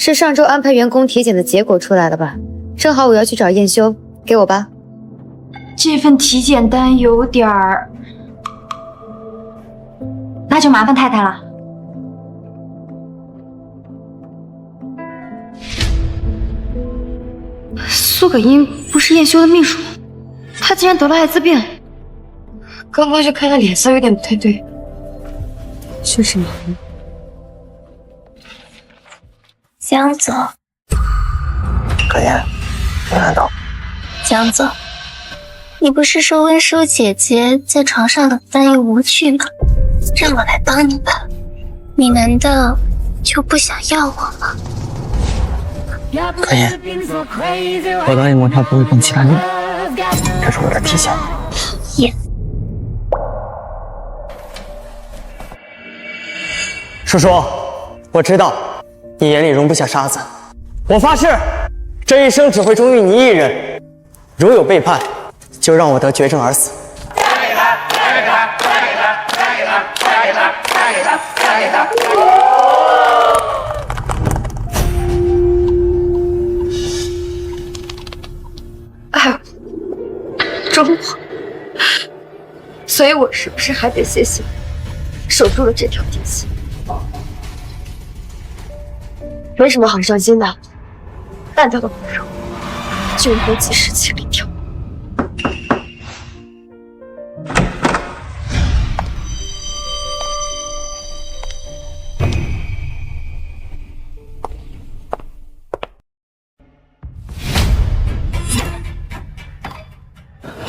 是上周安排员工体检的结果出来了吧？正好我要去找燕修，给我吧。这份体检单有点儿，那就麻烦太太了。苏可音不是燕修的秘书，她竟然得了艾滋病。刚刚就看她脸色有点不太对，确实忙。江总，可言，你看到？江总，你不是说温舒姐姐在床上冷淡又无趣吗？让我来帮你吧。你难道就不想要我吗？可言，我答应过他不会碰其他女人，这是我的底线。也。叔叔，我知道你眼里容不下沙子，我发誓，这一生只会忠于你一人。如有背叛，就让我得绝症而死。爱我，忠我，所以我是不是还得谢谢你，守住了这条底线？没什么好伤心的，烂掉的骨肉就应该及时清理掉。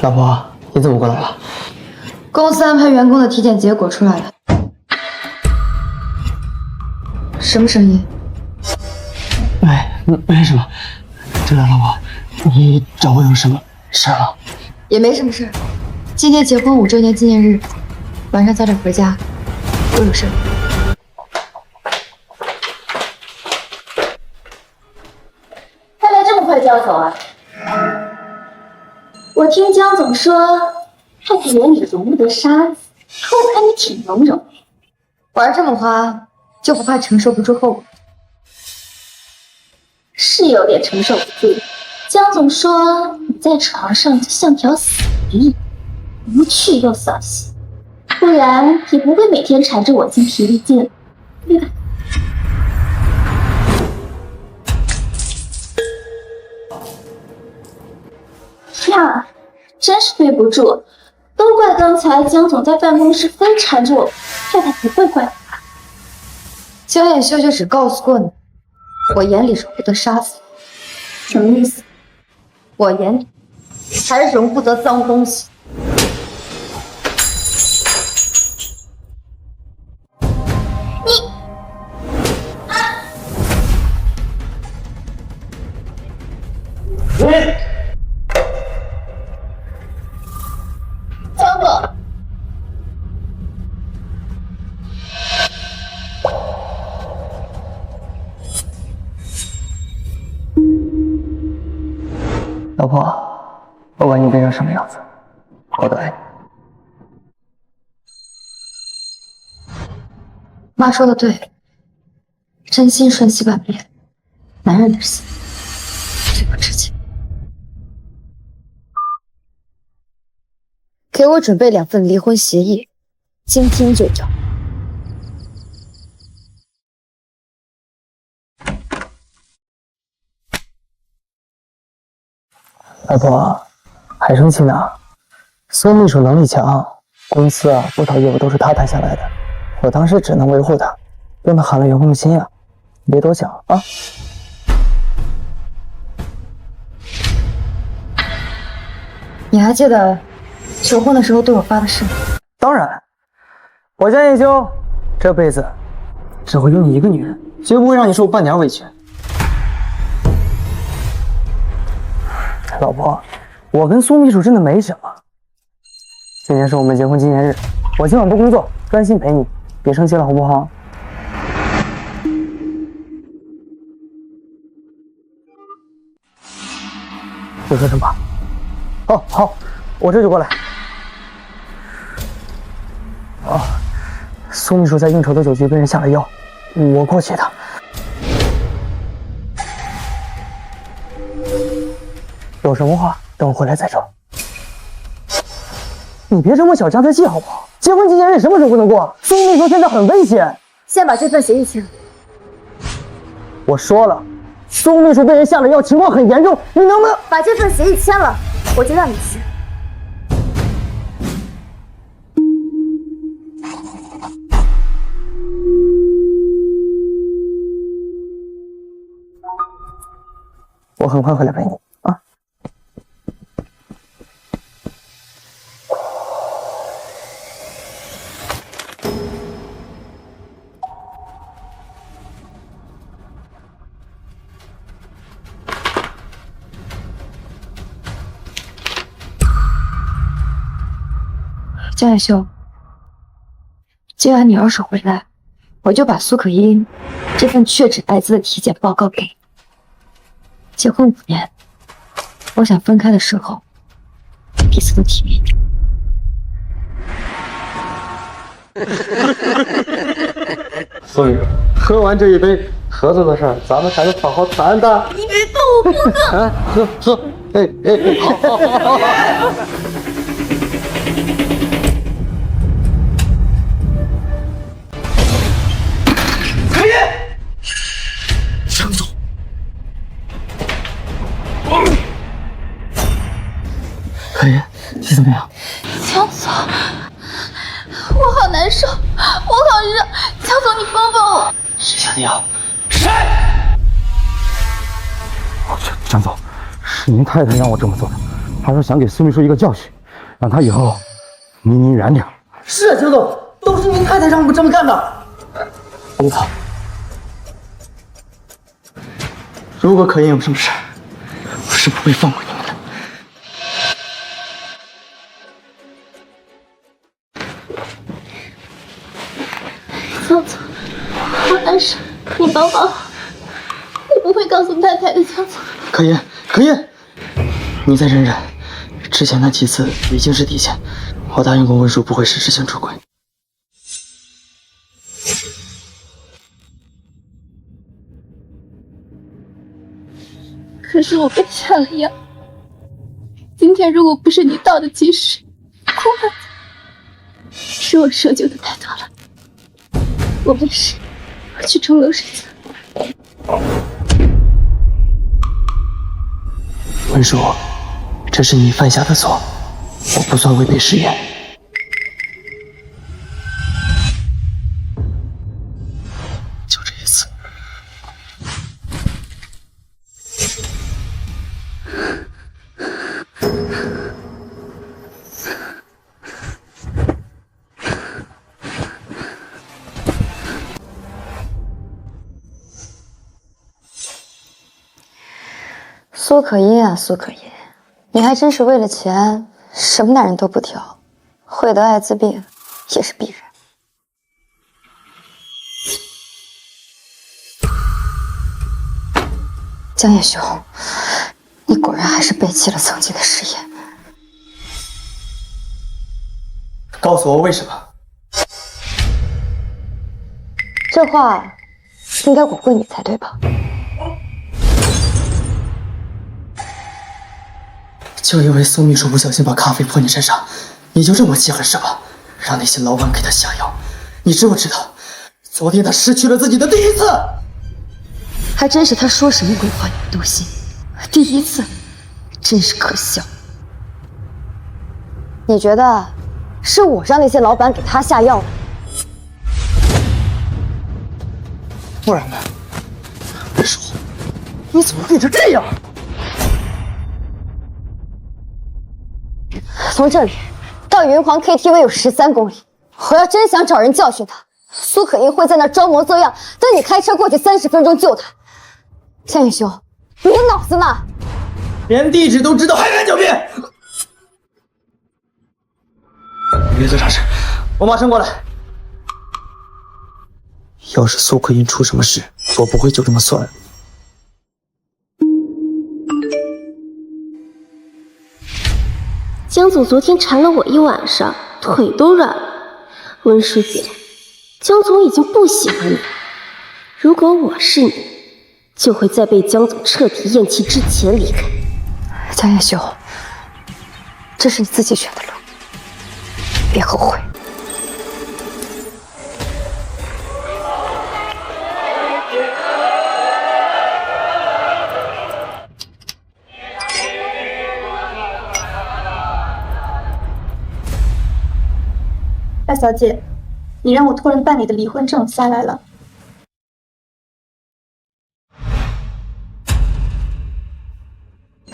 老婆，你怎么过来了？公司安排员工的体检结果出来了。什么声音？没什么。这位老婆，你找我有什么事吗？也没什么事。今天结婚5周年纪念日，晚上早点回家，我有事。看来这么快就要走啊？我听江总说，太太眼里容不得沙子，可我看你挺容忍。玩这么花，就不怕承受不住后果？是有点承受不住。江总说你在床上就像条死鱼，无趣又扫兴，不然也不会每天缠着我精疲力尽，对吧？呀，真是对不住，都怪刚才江总在办公室非缠着我，太太不会怪我。江彦修就只告诉过你，我眼里容不得沙子。什么意思？我眼里还是容不得脏东西。江总，老婆，不管你变成什么样子，我都爱你。妈说的对，真心瞬息万变，男人的心这么值钱。给我准备2份离婚协议，今天就交。老婆，还生气呢？孙秘书能力强，公司不少业务都是他谈下来的，我当时只能维护他，用他寒了员工的心啊！你别多想啊。你还记得求婚的时候对我发的誓吗？当然，我江叶修这辈子只会有你一个女人，绝不会让你受半点委屈。老婆，我跟苏秘书真的没什么。今天是我们结婚纪念日，我今晚不工作，专心陪你，别生气了好不好？你说什么？哦，好，我这就过来。哦，苏秘书在应酬的酒局被人下了药，我过去的。有什么话等我回来再说。你别这么小家子气好不好？结婚纪念日什么时候不能过？苏秘书现在很危险。先把这份协议签了。我说了，苏秘书被人下了药，情况很严重，你能不能把这份协议签了，我就让你去。我很快回来陪你啊。江远修，既然你要是回来，我就把苏可英这份确诊艾滋的体检报告给你。结婚5年，我想分开的时候，彼此都体面一点。所以喝完这一杯，合作的事儿咱们还是好好谈的。你别动我不能！啊，喝，好。可以。江总，可以，你怎么样？江总，我好难受，我好热，江总你帮帮我。谁下的药？江总，是您太太让我这么做的。她说想给苏秘书一个教训，让他以后离您远点。是啊，江总，都是您太太让我们这么干的。我走。如果可言有什么事，我是不会放过你们的。江总，我难受，你帮帮我。你不会告诉太太的，江总。可言，你再忍忍，之前那几次已经是底线，我答应过温叔不会实质性出轨。可是我被下了药，今天如果不是你到的及时，恐怕是我涉救的太多了。我没事，我去钟楼睡觉。温叔，这是你犯下的错，我不算违背誓言。就这一次。苏可音啊，苏可音，你还真是为了钱，什么男人都不挑，会得艾滋病也是必然。江夜雄，你果然还是背弃了曾经的誓言。告诉我为什么？这话应该我问你才对吧？就因为苏秘书不小心把咖啡泼你身上，你就这么记恨是吧？让那些老板给他下药，你知不知道？昨天他失去了自己的第一次。还真是他说什么鬼话你们都信，第一次，真是可笑。你觉得是我让那些老板给他下药的？不然呢？温叔，你怎么变成这样？从这里到云皇 KTV 有13公里，我要真想找人教训他，苏可英会在那装模作样，等你开车过去30分钟救他。江远兄，你脑子呢？连地址都知道还敢狡辩？别做傻事，我马上过来。要是苏可英出什么事，我不会就这么算。江总昨天缠了我一晚上，腿都软了。温师姐，江总已经不喜欢你，如果我是你，就会在被江总彻底厌弃之前离开。江夜修，这是你自己选的路，别后悔。大小姐，你让我托人办理的离婚证下来了。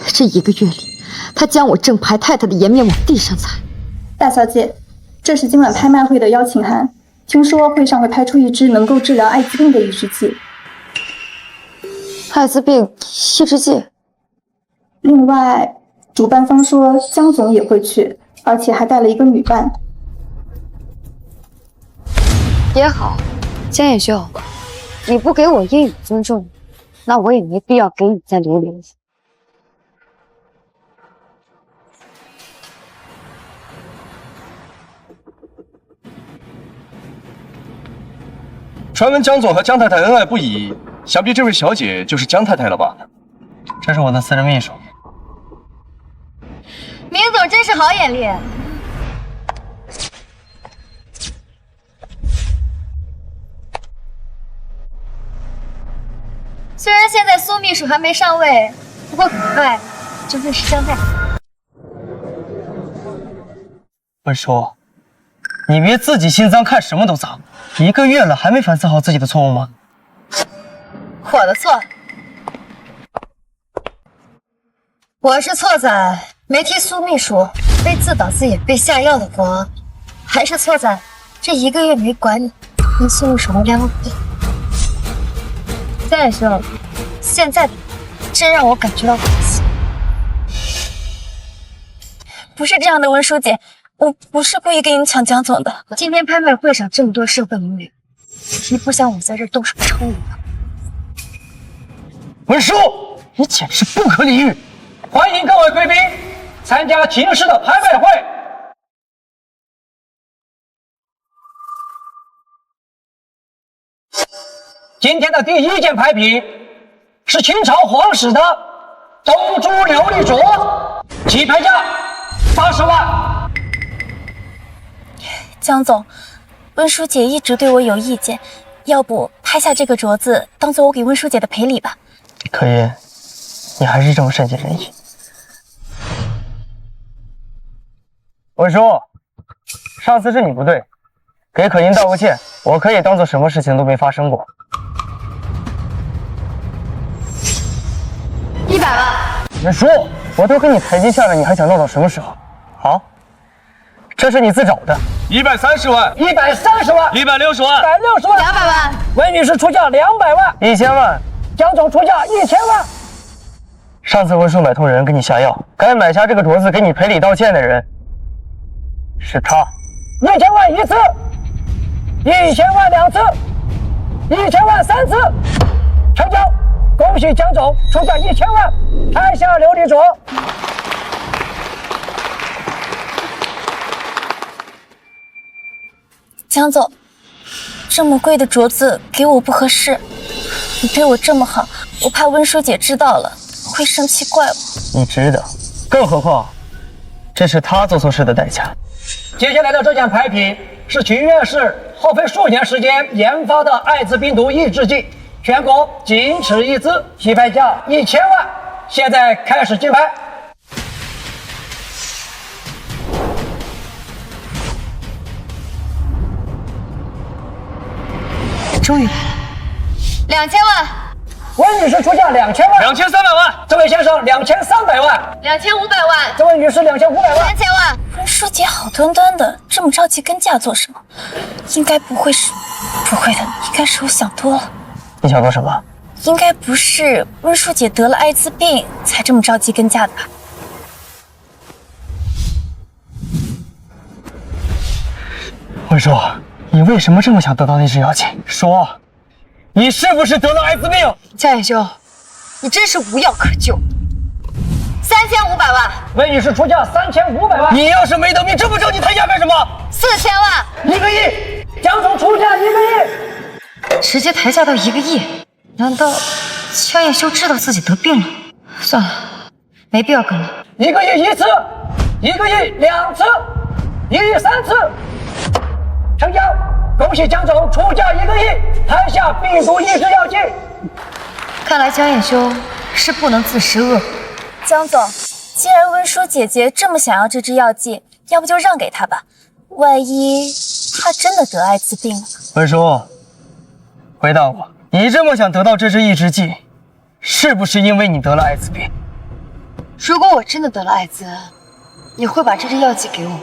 这1个月里，他将我正牌太太的颜面往地上踩。大小姐，这是今晚拍卖会的邀请函，听说会上会拍出一支能够治疗艾滋病的抑制剂。艾滋病抑制剂？另外，主办方说江总也会去，而且还带了一个女伴。也好，江夜修，你不给我应有尊重，那我也没必要给你再留联系。传闻江总和江太太恩爱不已，想必这位小姐就是江太太了吧？这是我的私人秘书。明总真是好眼力。虽然现在苏秘书还没上位，不过很快就会是江太太。文叔，你别自己心脏看什么都脏。1个月了，还没反思好自己的错误吗？我的错，我是错在没替苏秘书被自导自演被下药的我，还是错在这1个月没管你跟苏秘书的两个鬼。再说，现在的真让我感觉到可惜。不是这样的，文书姐，我不是故意跟你抢江总的。今天拍卖会上这么多社会名流，你不想我在这动手抽你吗？文叔，你简直不可理喻！欢迎各位贵宾参加秦氏的拍卖会。今天的第1件拍品是清朝皇室的东珠琉璃镯，起拍价80万。江总，温书姐一直对我有意见，要不拍下这个镯子当做我给温书姐的赔礼吧？可言，你还是这么善解人意。文叔，上次是你不对，给可音道个歉，我可以当做什么事情都没发生过。100万。文叔，我都给你台阶下了，你还想闹到什么时候？好，这是你自找的。130万130万，160万，160万200万。温女士出价200万，1000万，江总出价1000万。上次文叔买通人给你下药，该买下这个镯子给你赔礼道歉的人是他。1000万1次，1000万2次，1000万3次，成交！恭喜江总出价1000万，拍下琉璃镯。江总，这么贵的镯子给我不合适，你对我这么好，我怕温书姐知道了会生气怪我。你值得，更何况这是他做错事的代价。接下来的这件牌品是秦院士耗费数年时间研发的艾滋病毒抑制剂，全国仅此一支，起拍价1000万。现在开始竞拍。终于来了，2000万。温女士出价2000万，2300万，这位先生2300万，2500万，这位女士2500万，3000万。温书姐好端端的，这么着急跟价做什么？应该不会是，不会的，应该是我想多了。你想做什么？应该不是温书姐得了艾滋病才这么着急跟价的吧？温叔，你为什么这么想得到那支妖精？说，你是不是得了艾滋病？江野修，你真是无药可救。3500万，温女士出价3500万。你要是没得病，这么着急抬价干什么4000万？1个亿，江总出价1个亿，直接抬价到1个亿。难道江野修知道自己得病了？算了，没必要跟我。1个亿1次，1个亿2次，1亿3次，成交！恭喜江总出价1个亿，拍下病毒抑制药剂。看来江彦修是不能自食恶果。江总，既然温书姐姐这么想要这支药剂，要不就让给她吧，万一她真的得艾滋病了。温叔，回答我，你这么想得到这支抑制剂，是不是因为你得了艾滋病？如果我真的得了艾滋，你会把这支药剂给我吗？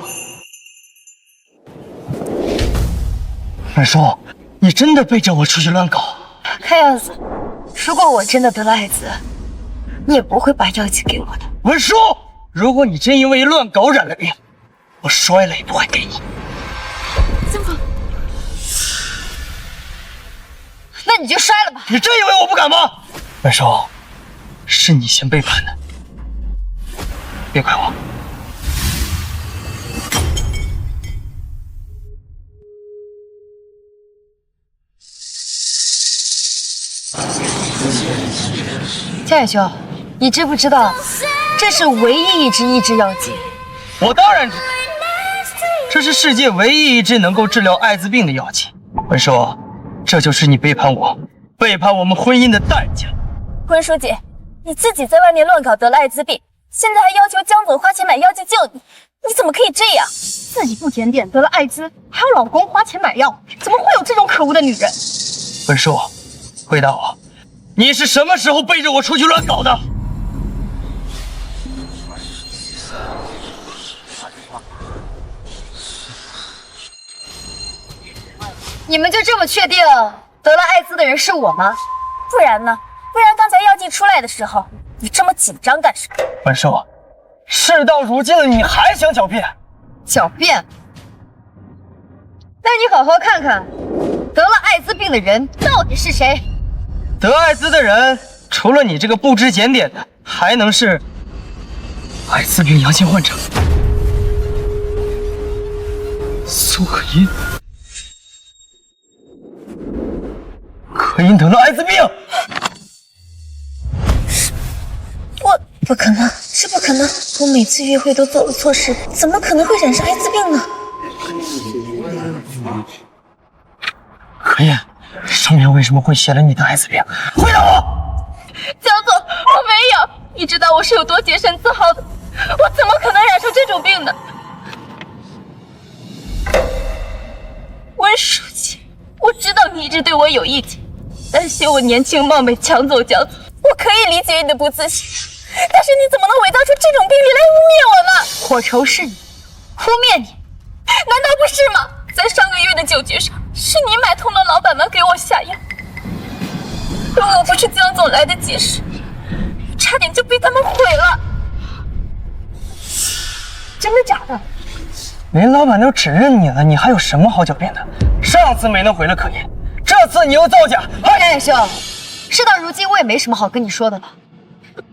温叔，你真的背着我出去乱搞？看样子，如果我真的得了艾滋，你也不会把药剂给我的。温叔，如果你真因为乱搞染了病，我摔了也不会给你。江总，那你就摔了吧。你真以为我不敢吗？温叔，是你先背叛的，别怪我。江远修，你知不知道，这是唯一一支抑制药剂？我当然知道，这是世界唯一一支能够治疗艾滋病的药剂。温叔，这就是你背叛我、背叛我们婚姻的代价。温书姐，你自己在外面乱搞得了艾滋病，现在还要求江总花钱买药剂救你，你怎么可以这样？自己不检点得了艾滋，还要老公花钱买药，怎么会有这种可恶的女人？温叔，回答我，你是什么时候背着我出去乱搞的？你们就这么确定得了艾滋的人是我吗？不然呢？不然刚才药剂出来的时候，你这么紧张干什么？温叔，事到如今了，你还想狡辩？狡辩？那你好好看看，得了艾滋病的人到底是谁？得艾滋的人，除了你这个不知检点的，还能是艾滋病阳性患者苏可音。可音得了艾滋病，不可能，这不可能！我每次约会都做了错事，怎么可能会染上艾滋病呢？可音，上面为什么会写了你的艾滋病？回答我！江总，我没有，你知道我是有多洁身自好的，我怎么可能染上这种病呢？温书记，我知道你一直对我有意见，担心我年轻貌美抢走江总，我可以理解你的不自信，但是你怎么能伪造出这种病例来污蔑我呢？火仇是你，污蔑你，难道不是吗？在上个月的酒局上，是你买通了老板们给我下药，如果不是江总来的及时，差点就被他们毁了。真的假的？连老板都指认你了，你还有什么好狡辩的？上次没能毁了可言，这次你又造假。张远修，事到如今我也没什么好跟你说的了，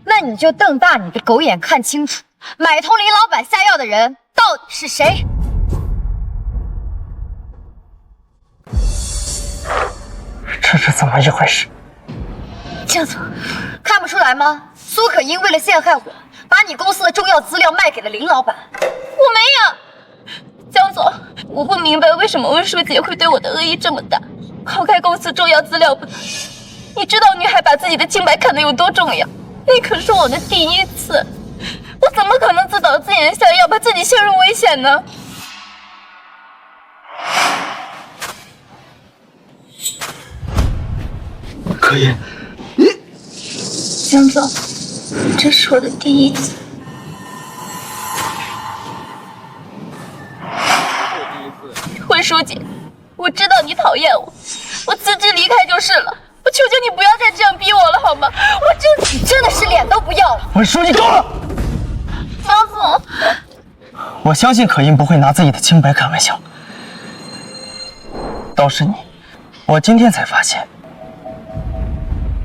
那你就瞪大你的狗眼看清楚，买通林老板下药的人到底是谁？这是怎么一回事？江总，看不出来吗？苏可英为了陷害我，把你公司的重要资料卖给了林老板。我没有，江总，我不明白为什么温书姐会对我的恶意这么大。抛开公司重要资料不谈，你知道女孩把自己的清白看得有多重要？那可是我的第一次，我怎么可能自导自演下药，把自己陷入危险呢？可以。江总，这是我的第一次。温书记，我知道你讨厌我，我辞职离开就是了。我求求你不要再这样逼我了，好吗？你真的是脸都不要了。温书记，够了！江总，我相信可音不会拿自己的清白开玩笑，倒是你，我今天才发现，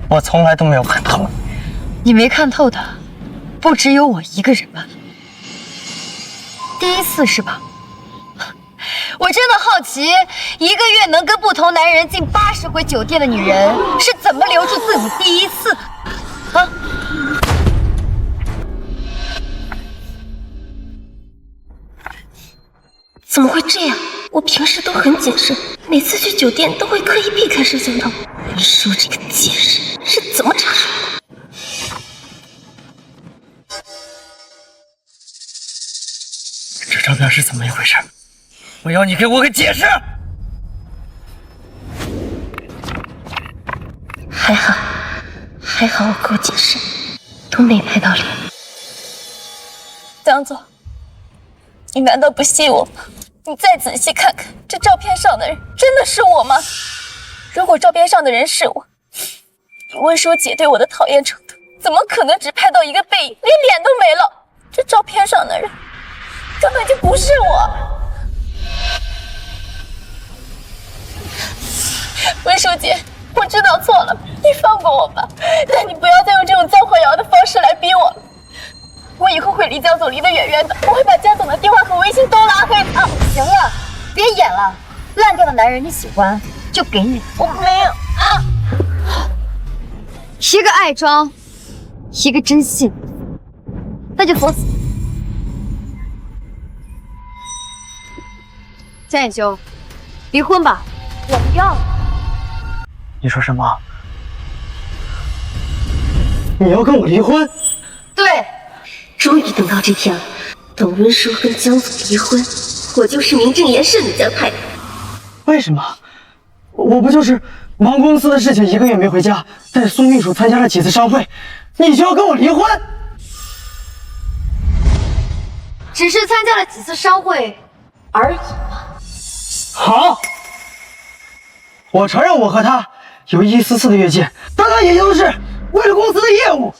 我从来都没有看透你。你没看透的，不只有我一个人吧？第一次是吧？我真的好奇，一个月能跟不同男人进80回酒店的女人是怎么留住自己第一次的啊？怎么会这样？我平时都很谨慎，每次去酒店都会刻意避开摄像头。你说这个解释是怎么查出来的？这照片是怎么一回事？我要你给我个解释！还好我够谨慎，都没拍到脸。江总，你难道不信我吗？你再仔细看看，这照片上的人真的是我吗？如果照片上的人是我，以温书姐对我的讨厌程度，怎么可能只拍到一个背影，连脸都没了？这照片上的人根本就不是我。温书姐，我知道错了，你放过我吧，但你不要再用这种造火谣的方式来逼我了。我以后会离江总离得远远的，我会把江总的电话和微信都拉黑的。啊，行了，别演了，烂掉的男人你喜欢就给你。我没有啊，一个爱装，一个真信，那就作死。江远兄，离婚吧，我不要了。你说什么？你要跟我离婚？对。终于等到这天了，等温叔跟江总离婚，我就是名正言顺的江太太。为什么？我不就是忙公司的事情1个月没回家，带苏秘书参加了几次商会，你就要跟我离婚？只是参加了几次商会而已嘛。好，我承认我和他有一丝丝的越界，但那也都是为了公司的业务。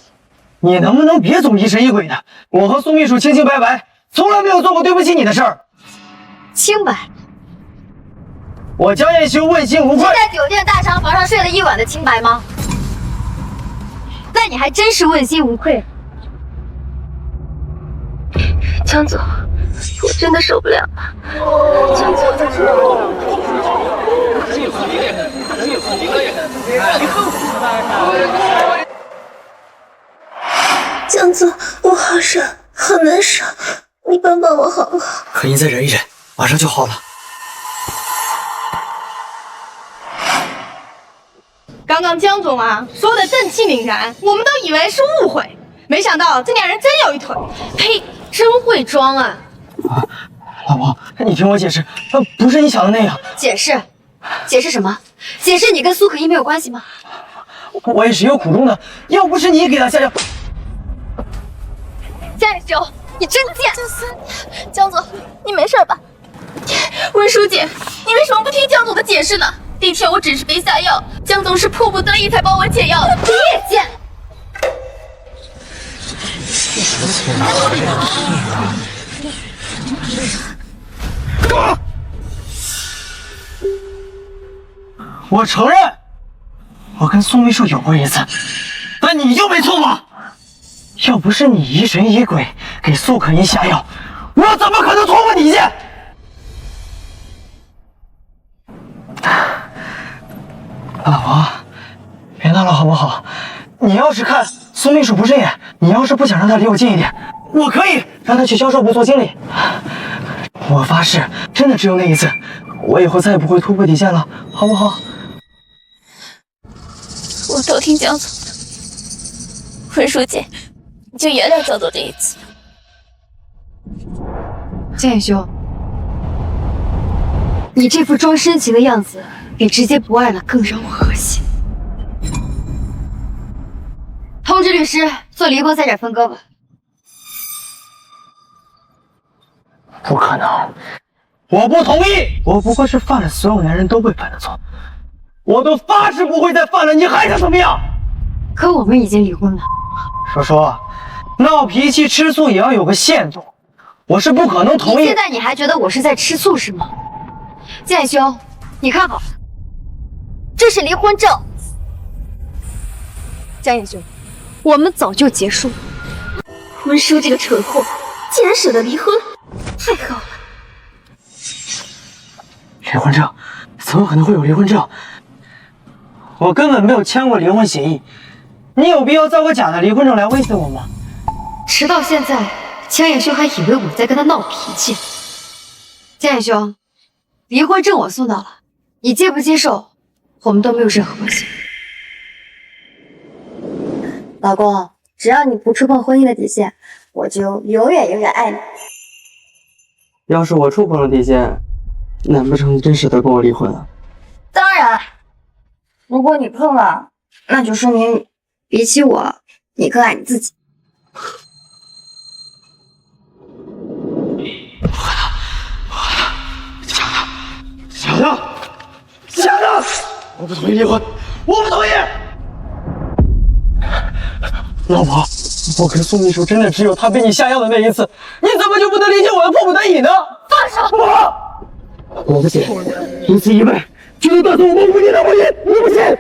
你能不能别总疑神疑鬼的？我和苏秘书清清白白，从来没有做过对不起你的事儿。清白？我江彦修问心无愧。是在酒店大长房上睡了一晚的清白吗？那你还真是问心无愧。江总，我真的受不了了。江总，江总，我好热，好难受，你帮帮我好不好？可您再忍一忍，马上就好了。刚刚江总啊说的正气凛然，我们都以为是误会，没想到这两人真有一腿。呸，真会装啊！老婆，你听我解释，不是你想的那样。解释？解释什么？解释你跟苏可依没有关系吗？我也是有苦衷的，要不是你给他下药。江远修，你真贱！江总，你没事吧？温书姐，你为什么不听江总的解释呢？那天我只是被下药，江总是迫不得已才帮我解药的。你也贱！我承认，我跟苏秘书有过一次，但你就没错过。要不是你疑神疑鬼给苏可依下药，我怎么可能拖过你去？老婆，别闹了好不好？你要是看苏秘书不顺眼，你要是不想让他离我近一点，我可以让他去销售部做经理。我发誓，真的只有那一次，我以后再也不会突破底线了，好不好？我都听江总的，温书姐，你就原谅江总这一次。江远修，你这副装深情的样子，比直接不爱了更让我恶心。通知律师做离婚财产分割吧。不可能，我不同意。我不过是犯了所有男人都会犯的错，我都发誓不会再犯了，你还想怎么样？可我们已经离婚了。说，闹脾气吃醋也要有个限度，我是不可能同意。现在你还觉得我是在吃醋是吗？江远修，你看好了，这是离婚证。江远修，我们早就结束了。温书这个蠢货，竟然舍得离婚，太好了！离婚证？怎么可能会有离婚证？我根本没有签过离婚协议，你有必要造个假的离婚证来威胁我吗？直到现在，江远修还以为我在跟他闹脾气。江远兄，离婚证我送到了，你接不接受，我们都没有任何关系。老公，只要你不触碰婚姻的底线，我就永远永远爱你。要是我触碰了底线，难不成你真舍得跟我离婚啊？当然，如果你碰了，那就说明比起我，你更爱你自己。假的！我不同意离婚，我不同意！老婆，我跟苏秘书真的只有他被你下药的那一次，你怎么就不能理解我的迫不得已呢？放手！我不信，一次意外就能断送我们5年的婚姻，你不信？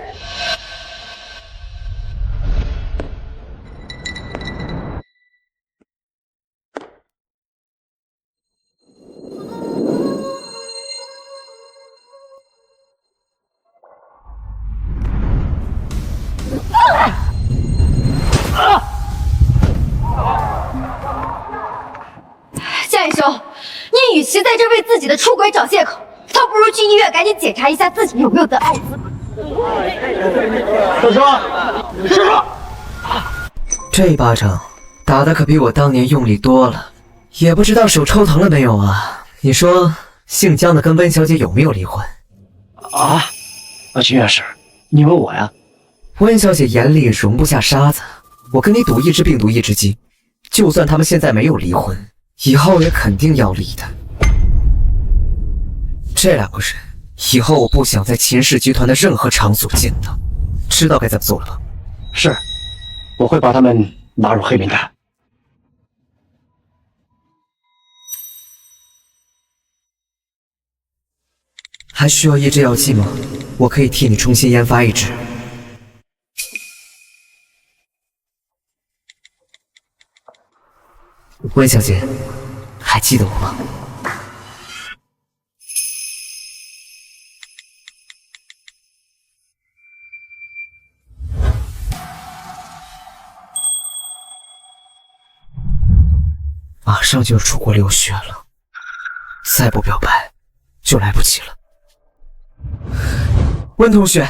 江远兄，你与其在这为自己的出轨找借口，倒不如去医院赶紧检查一下自己有没有得艾滋。叔叔，叔叔，这一巴掌打的可比我当年用力多了，也不知道手抽疼了没有啊？你说姓江的跟温小姐有没有离婚？啊，秦院士，你问我呀？温小姐眼里容不下沙子，我跟你赌1只病毒1只鸡，就算他们现在没有离婚，以后也肯定要离的。这2个人，以后我不想在秦氏集团的任何场所见到，知道该怎么做了吧？是，我会把他们纳入黑名单。还需要1支药剂吗？我可以替你重新研发1支。温小姐，还记得我吗？马上就要出国留学了，再不表白就来不及了。温同学，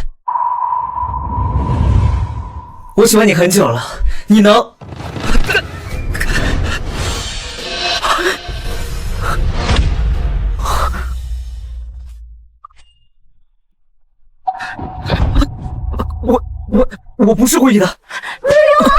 我喜欢你很久了，你能……我不是故意的。你流氓！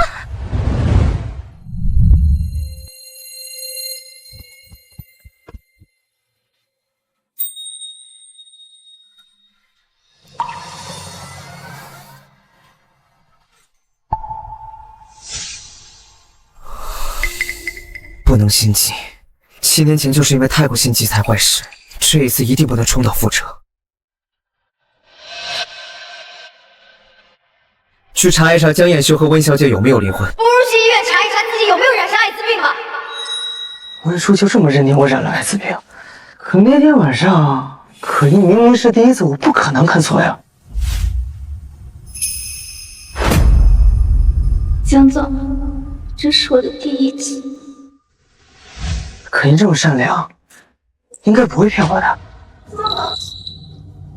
不能心急，7年前就是因为太过心急才坏事，这一次一定不能重蹈覆辙。去查一查江彦修和温小姐有没有离婚。不如去医院查一查自己有没有染上艾滋病吧。温叔就这么认定我染了艾滋病？可那天晚上，可一明明是第一次，我不可能看错呀。江总，这是我的第1次。可您这么善良，应该不会骗我的。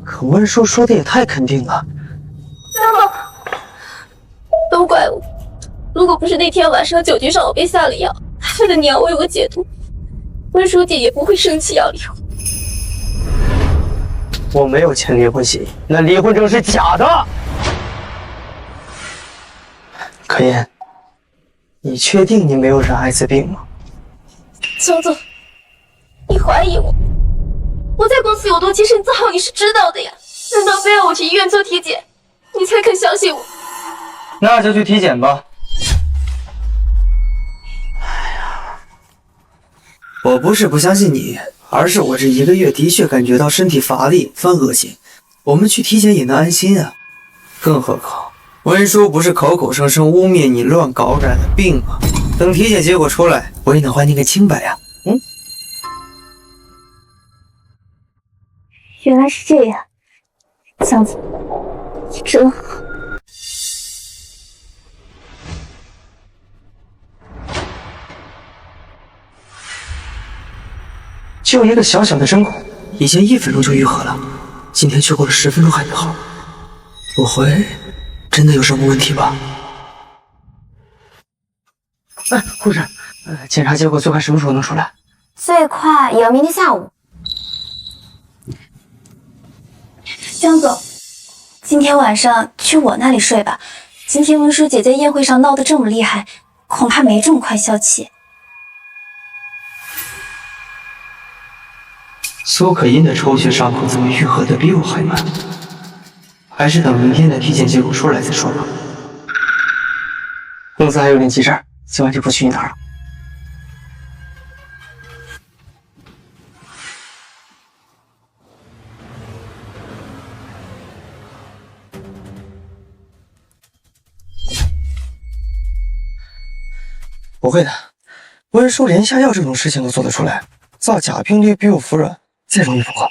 可温叔说的也太肯定了。都怪我，如果不是那天晚上酒局上我被下了药，为了你要为我解毒，温书姐也不会生气要离婚。我没有签离婚协议，那离婚证是假的。可言，你确定你没有染艾滋病吗？江总，你怀疑我？我在公司有多欺身自好，你是知道的呀。难道非要我去医院做体检，你才肯相信我？那就去体检吧。我不是不相信你，而是我这1个月的确感觉到身体乏力、犯恶心。我们去体检也能安心啊。更何况，温叔不是口口声声污蔑你乱搞染的病吗？等体检结果出来，我也能还你个清白呀。原来是这样，江总，你真好。就一个小小的针孔，以前1分钟就愈合了，今天却过了10分钟还没好，不会真的有什么问题吧？哎，护士，检查结果最快什么时候能出来？最快也要明天下午。江总，今天晚上去我那里睡吧。今天文书姐在宴会上闹得这么厉害，恐怕没这么快消气。苏可音的抽血伤口怎么愈合的比我还慢？还是等明天的体检结果出来再说吧。公司还有点急事儿，今晚就不去你那儿了。不会的，温书连下药这种事情都做得出来，造假病例比我服软，再容易不过。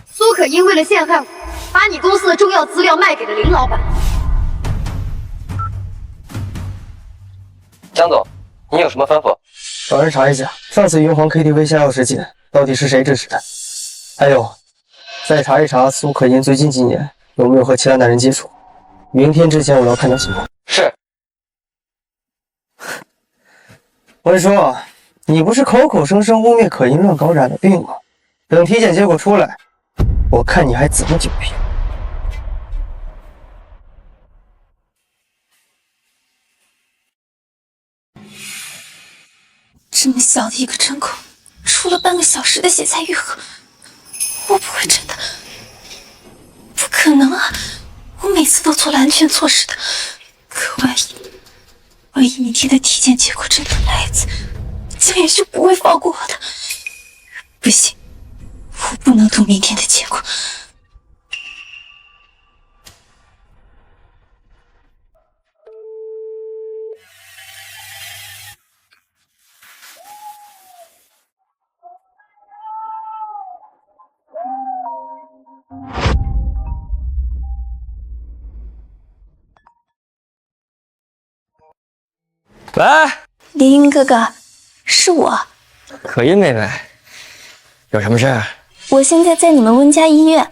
苏可因为了陷害我，把你公司的中药资料卖给了林老板。江总，你有什么吩咐？找人查一下上次云皇 KTV 下药事件到底是谁指使的，还有再查一查苏可音最近几年有没有和其他男人接触。明天之前我要看到情况。是。温叔，你不是口口声声污蔑可音乱搞染了病吗？等体检结果出来，我看你还怎么狡辩。这么小的一个针孔，出了半个小时的血才愈合，我不会真的，不可能啊！我每次都做了安全措施的，可万一明天的体检结果真的来一次，江远是不会放过我的。不行，我不能赌明天的结果。喂，林云哥哥，是我。可音妹妹，有什么事？我现在在你们温家医院，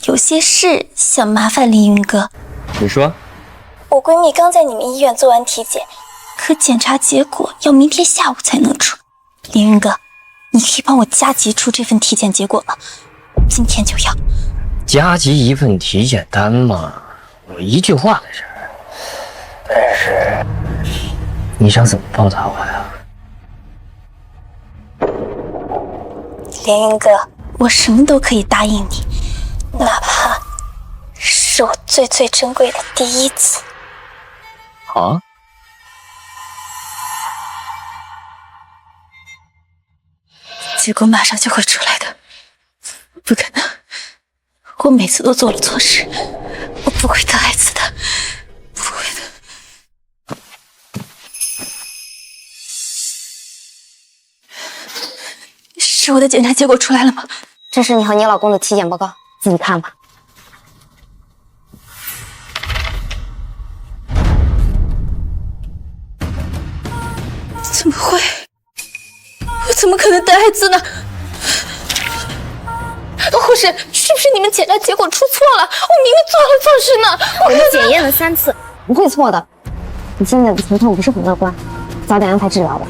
有些事想麻烦凌云哥。你说。我闺蜜刚在你们医院做完体检，可检查结果要明天下午才能出。凌云哥，你可以帮我加急出这份体检结果吗？今天就要。加急一份体检单嘛，我一句话的事儿。但是，你想怎么报答我呀？凌云哥，我什么都可以答应你，哪怕是我最最珍贵的第一次。啊？结果马上就会出来的，不可能！我每次都做了错事，我不会得艾滋的，不会的。是我的检查结果出来了吗？这是你和你老公的体检报告，自己看吧。怎么会？我怎么可能得艾滋呢？护士，是不是你们检查结果出错了？我明明做了错事呢！我们检验了3次，不会错的。你现在的情况不是很乐观，早点安排治疗吧。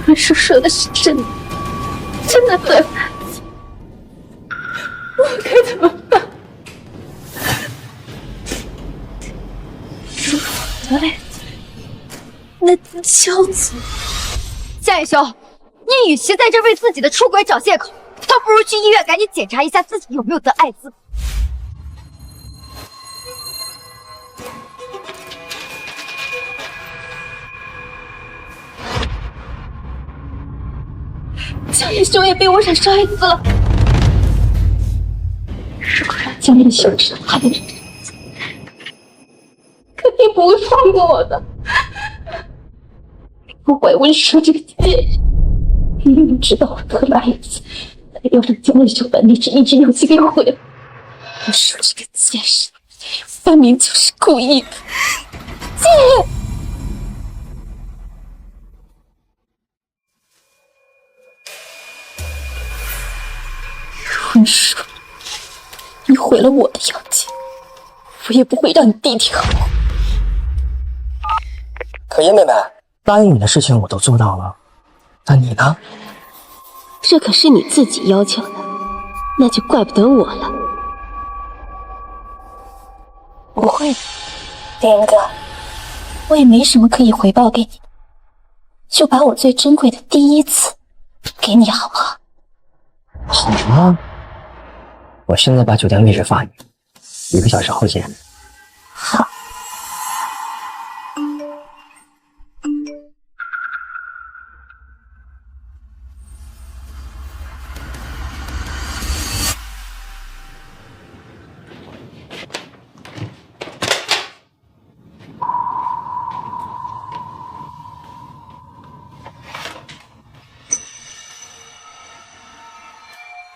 文叔说的是真的，真的得了艾滋，我该怎么办？如果得了艾滋，那江总。夏雨修，你与其在这为自己的出轨找借口，倒不如去医院赶紧检查一下自己有没有得艾滋。江叶修也被我染上艾滋了。如果让江叶修知道他的人，肯定不会放过我的。不怪温叔这个贱人，明明知道我得了艾滋，还要让江叶修把那只一只氧气给毁了。温叔这个贱人，分明就是故意的。贱人！温叔，你毁了我的阳间，我也不会让你弟弟好过。可叶妹妹，答应你的事情我都做到了，那你呢？这可是你自己要求的，那就怪不得我了。不会的，林哥，我也没什么可以回报给你的，就把我最珍贵的第一次给你，好不好？好啊，我现在把酒店位置发你，1个小时后见。好。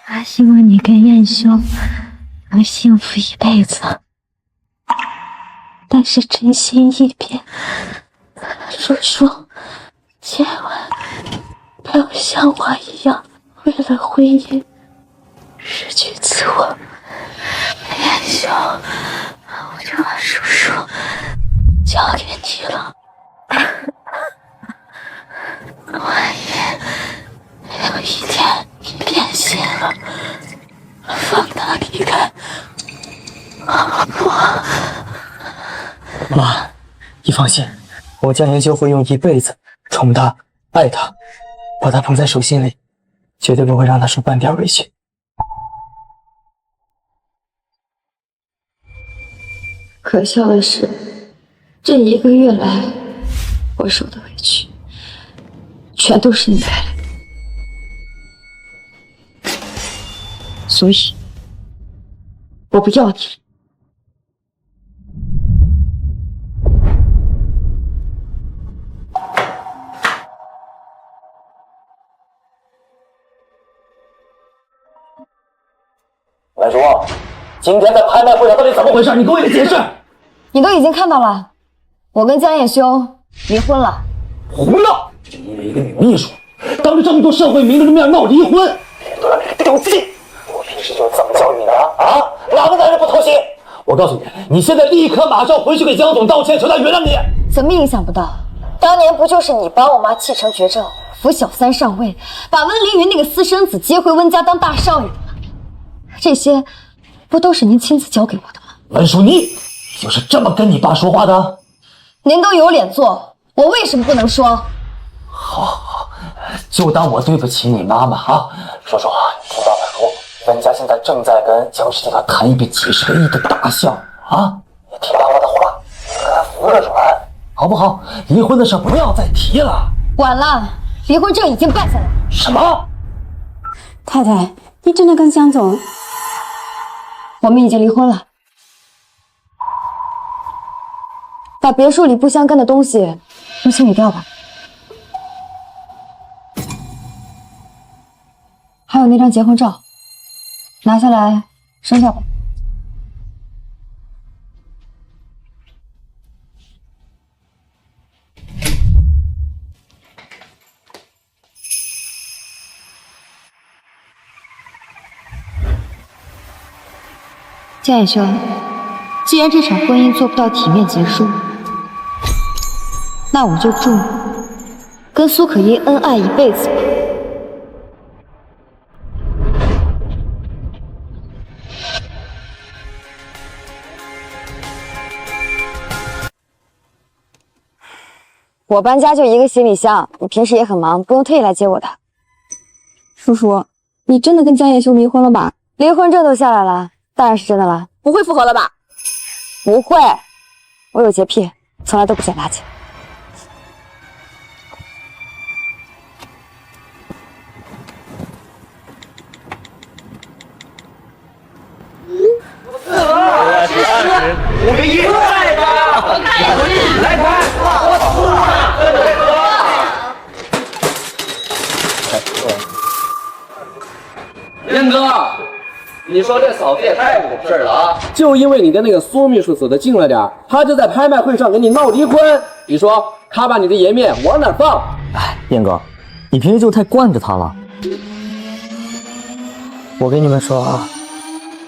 还希望你跟燕修能幸福一辈子，但是真心一变，叔叔，千万不要像我一样，为了婚姻失去自我。燕修，我就把叔叔交给你了。万一有一天你变心了，放他离开，好不好？妈，你放心，我江妍修会用一辈子宠她、爱她，把她捧在手心里，绝对不会让她受半点委屈。可笑的是，这1个月来，我受的委屈，全都是你带来的，所以，我不要你了。文叔，今天在拍卖会上到底怎么回事？你给我一个解释。你都已经看到了，我跟江叶修离婚了。胡闹！你为一个女秘书，当着这么多社会名流的面闹离婚，都让你丢尽！我平时就这么教育你的啊？哪个男人不偷腥？我告诉你，你现在立刻马上回去给江总道歉，求他原谅你。怎么影响不到？当年不就是你把我妈气成绝症，扶小三上位，把温凌云那个私生子接回温家当大少爷吗？这些不都是您亲自教给我的吗？文叔，你就是这么跟你爸说话的？您都有脸做，我为什么不能说？好，就当我对不起你妈妈啊！叔叔，你听到了说，温家现在正在跟江氏集团谈一笔几10个亿的大项啊！你听爸爸的话，跟他服了软，好不好？离婚的事不要再提了。晚了，离婚证已经办下来了。什么？太太，你真的跟江总？我们已经离婚了。把别墅里不相干的东西都清理掉吧。还有那张结婚照，拿下来扔掉吧。江野修，既然这场婚姻做不到体面结束，那我就祝你跟苏可依恩爱一辈子吧。我搬家就一个行李箱，你平时也很忙，不用特意来接我的。叔叔，你真的跟江叶修离婚了吧？离婚证都下来了，当然是真的了。不会复合了吧？不会，我有洁癖，从来都不捡垃圾。5个1块的，来快！燕哥，你说这嫂子也太不懂事了啊！就因为你跟那个苏秘书走得近了点，他就在拍卖会上跟你闹离婚。你说他把你的颜面往哪放？哎，燕哥，你平时就太惯着他了。我跟你们说啊，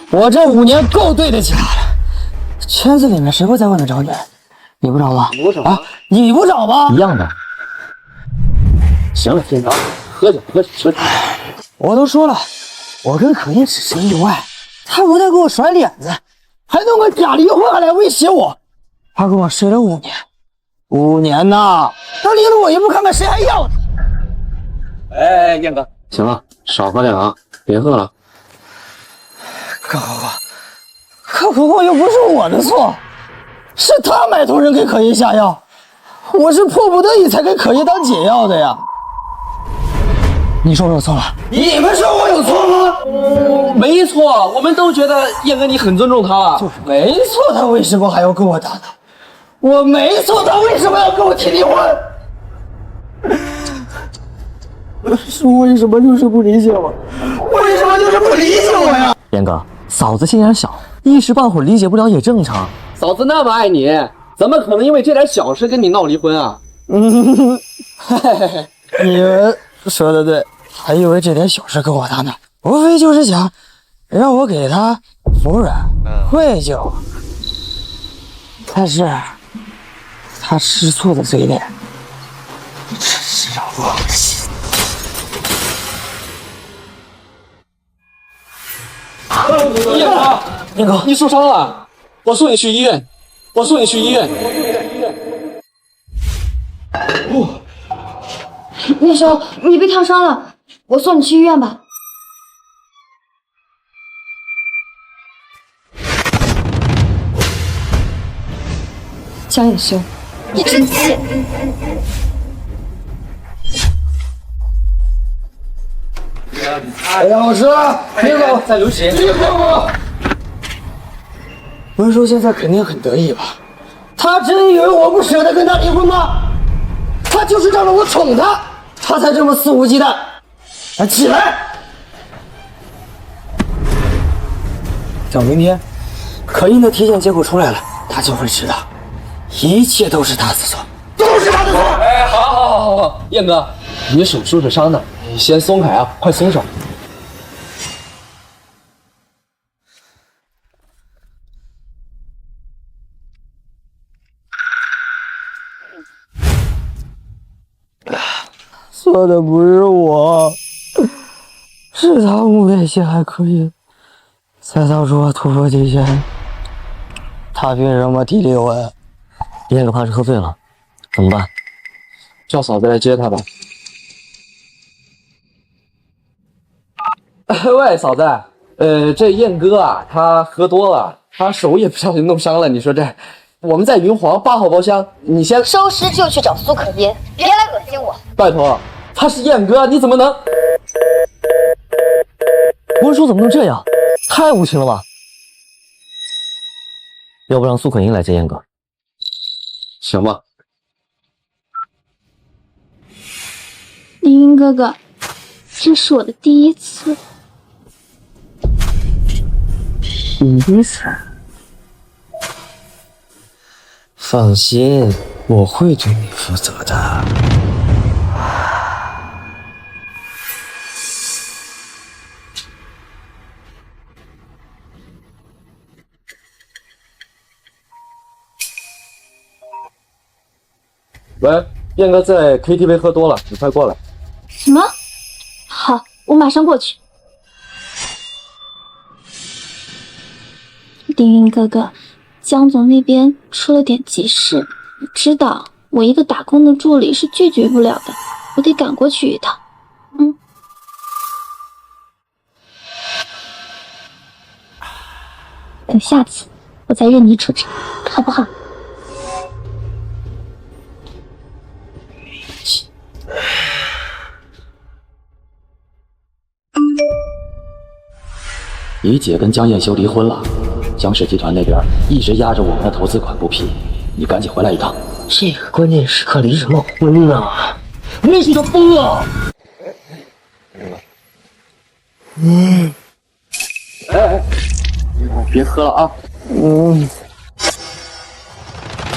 我这5年够对得起他了。圈子里面谁会在外面找女人？你不找吗？不找啊？你不找吗？一样的。行了，天长，喝酒。我都说了，我跟可音只是意外，他不但给我甩脸子，还弄个假离婚还来威胁我。他跟我睡了5年，5年呐！他离了我一步，看看谁还要他。哎，燕哥，行了，少喝点啊，别喝了。可何况又不是我的错，是他买通人给可音下药，我是迫不得已才给可音当解药的呀。你说我有错吗？你们说我有错吗？没错，我们都觉得燕哥你很尊重他了。就是没错，他为什么还要跟我打赌？我没错，他为什么要跟我提离婚？为什么就是不理解我？为什么就是不理解我呀？燕哥，嫂子心眼小，一时半会儿理解不了也正常。嫂子那么爱你，怎么可能因为这点小事跟你闹离婚啊？你们说的对，还以为这点小事跟我打呢，无非就是想让我给他服软、愧疚。但是他吃醋的嘴脸，真是让我恶心。燕哥，你受伤了，我送你去医院。叶兄，你被烫伤了，我送你去医院吧。江野兄，你真气！哎呀，老师，别走，在流血。别碰我！文叔现在肯定很得意吧？他真以为我不舍得跟他离婚吗？他就是仗着我宠他，他才这么肆无忌惮。来，起来！等明天可音的体检结果出来了，他就会知道，一切都是他的错，都是他的错。哎，好，燕哥，你手受着伤呢，你先松开啊，快松手。错的不是我，是他误会陷害可音，才导致我突破极限。他凭什么提离婚？燕哥怕是喝醉了，怎么办？叫嫂子来接他吧。喂，嫂子，这燕哥啊，他喝多了，他手也不小心弄伤了。你说这，我们在云皇8号包厢，你先收拾就去找苏可音，别来恶心我。拜托，他是燕哥，你怎么能？文叔怎么能这样？太无情了吧！要不让苏可音来接燕哥？行吧。凌云哥哥，这是我的第一次。第一次？放心，我会对你负责的。喂，燕哥在 KTV 喝多了，你快过来。什么？好，我马上过去。凌云哥哥，江总那边出了点急事，你知道我一个打工的助理是拒绝不了的，我得赶过去一趟。等下次我再认你处置，好不好？你姐跟江燕修离婚了，江氏集团那边一直压着我们的投资款不批，你赶紧回来一趟。这个关键时刻离什么婚呢？那是个疯了！别喝了啊！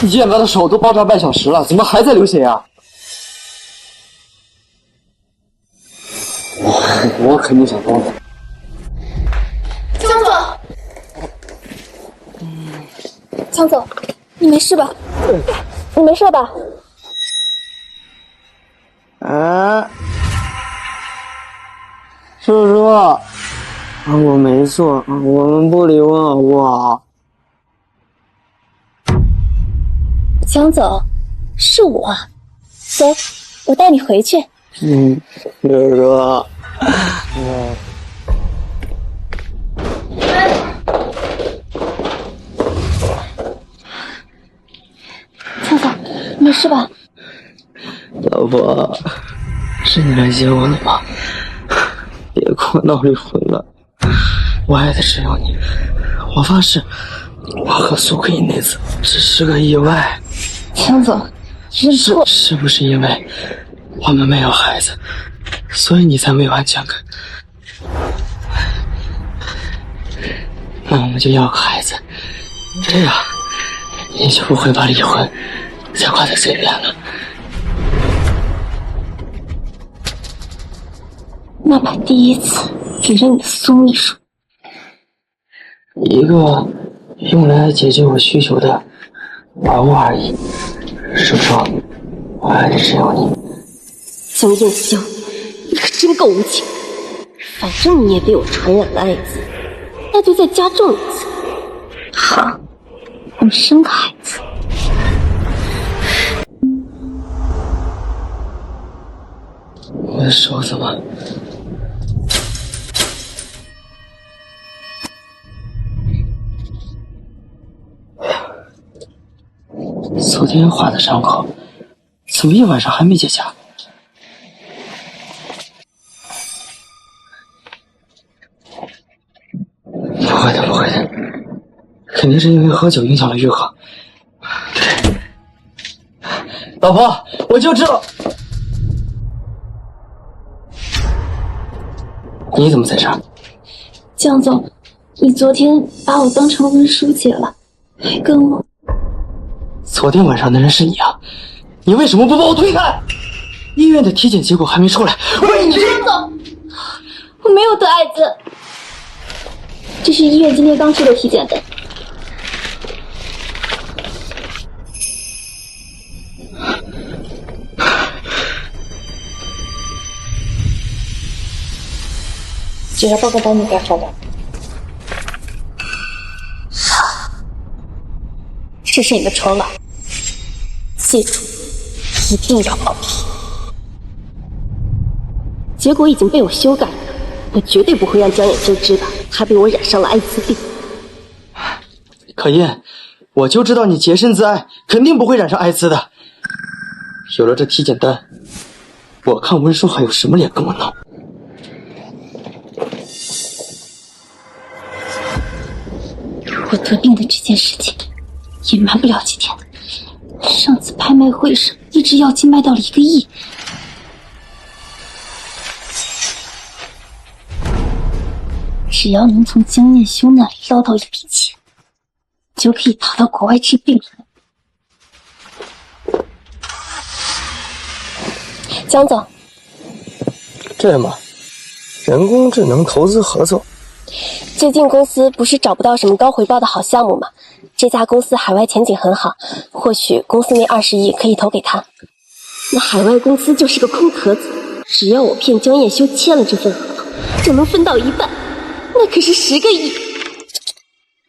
燕哥的手都包扎半小时了，怎么还在流血呀？我肯定想多了。江总，你没事吧？你没事吧？哎，叔叔，我没错，我们不离婚好不好？江总，是我，走，我带你回去。叔叔，江总，没事吧？老婆，是你来接我的吗？别跟我闹离婚了，我爱的只有你。我发誓，我和苏可英那次只是个意外。江总，是不是因为我们没有孩子，所以你才没有安全感？那我们就要个孩子，这样你就不会把离婚再挂在嘴边了。那把第一次给了你的苏秘书，一个用来解决我需求的玩物而已。叔叔，我爱的只有你。江燕修，你可真够无情！反正你也被我传染了艾滋，那就再加重一次。好，我们生个孩子。我的手怎么？昨天划的伤口，怎么一晚上还没结痂？不会的，不会的，肯定是因为喝酒影响了愈合。老婆，我就知道。你怎么在这儿？江总，你昨天把我当成温书姐了，还跟我……昨天晚上的人是你啊！你为什么不把我推开？医院的体检结果还没出来，为你……江总，我没有得艾滋，这是医院今天刚出的体检的。检查报告帮你盖好了。这是你的酬劳，记住，一定要报批。结果已经被我修改了，我绝对不会让江衍修知道他被我染上了艾滋病。可音，我就知道你洁身自爱，肯定不会染上艾滋的。有了这体检单，我看温叔还有什么脸跟我闹？我得病的这件事情隐瞒不了几天的。上次拍卖会上，一只药剂卖到了1个亿。只要能从江念修那里捞到一笔钱，就可以逃到国外治病了。江总，这嘛，人工智能投资合作。最近公司不是找不到什么高回报的好项目吗？这家公司海外前景很好，或许公司那20亿可以投给他。那海外公司就是个空壳子，只要我骗江彦修签了这份合同，就能分到1半，那可是10个亿。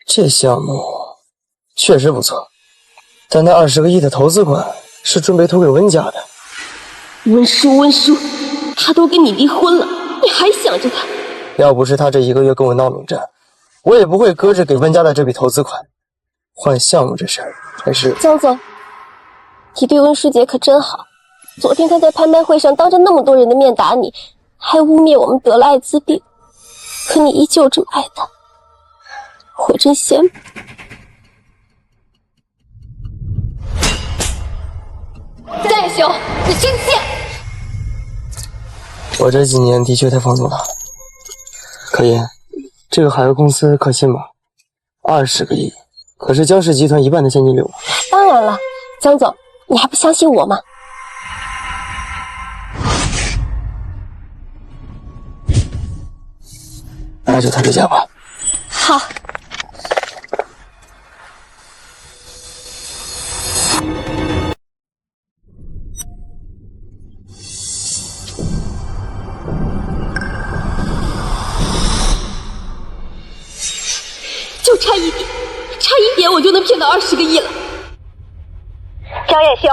这项目确实不错，但那20个亿的投资款是准备投给温家的。温叔，他都跟你离婚了，你还想着他？要不是他这1个月跟我闹冷战，我也不会搁置给温家的这笔投资款。换项目这事儿还是……江总，你对温书姐可真好。昨天他在拍卖会上当着那么多人的面打你，还污蔑我们得了艾滋病，可你依旧这么爱他，我真羡慕。江野修，你真贱！我这几年的确太放纵他了。可言，这个海外公司可信吗？20个亿，可是江氏集团1半的现金流。当然了，江总，你还不相信我吗？那就谈这价吧。好。就能骗到20个亿了。江夜修，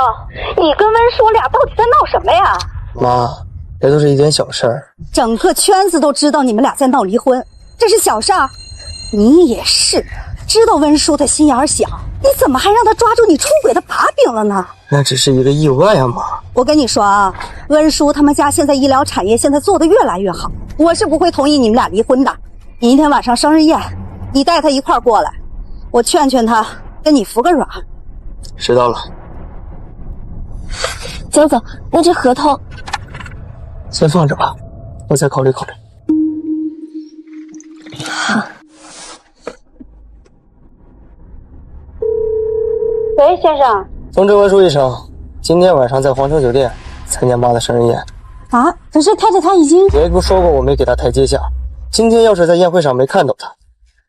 你跟温叔俩到底在闹什么呀？妈，这都是一件小事儿。整个圈子都知道你们俩在闹离婚，这是小事儿？你也是，知道温叔他心眼小，你怎么还让他抓住你出轨的把柄了呢？那只是一个意外啊，妈。我跟你说啊，温叔他们家现在医疗产业现在做得越来越好，我是不会同意你们俩离婚的。明天晚上生日宴，你带他一块儿过来，我劝劝他，跟你服个软。知道了。江总，那这合同先放着吧，我再考虑考虑。好。喂，先生。通知温叔一声，今天晚上在皇城酒店参加妈的生日宴。啊，可是太太她已经……别不说过我没给她台阶下，今天要是在宴会上没看到她，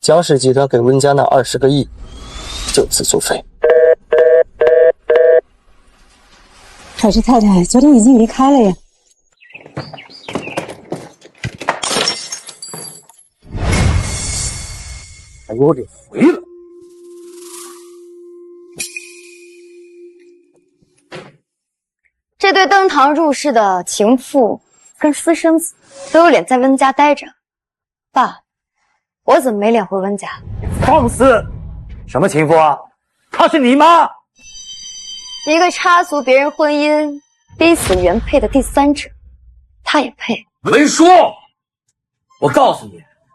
江氏集团给温家那20个亿就此作废。可是太太昨天已经离开了呀。还给我给回来！这对登堂入室的情妇跟私生子都有脸在温家待着，爸，我怎么没脸回温家？放肆！什么情妇啊？她是你妈！一个插足别人婚姻、逼死原配的第三者，他也配？文叔，我告诉你，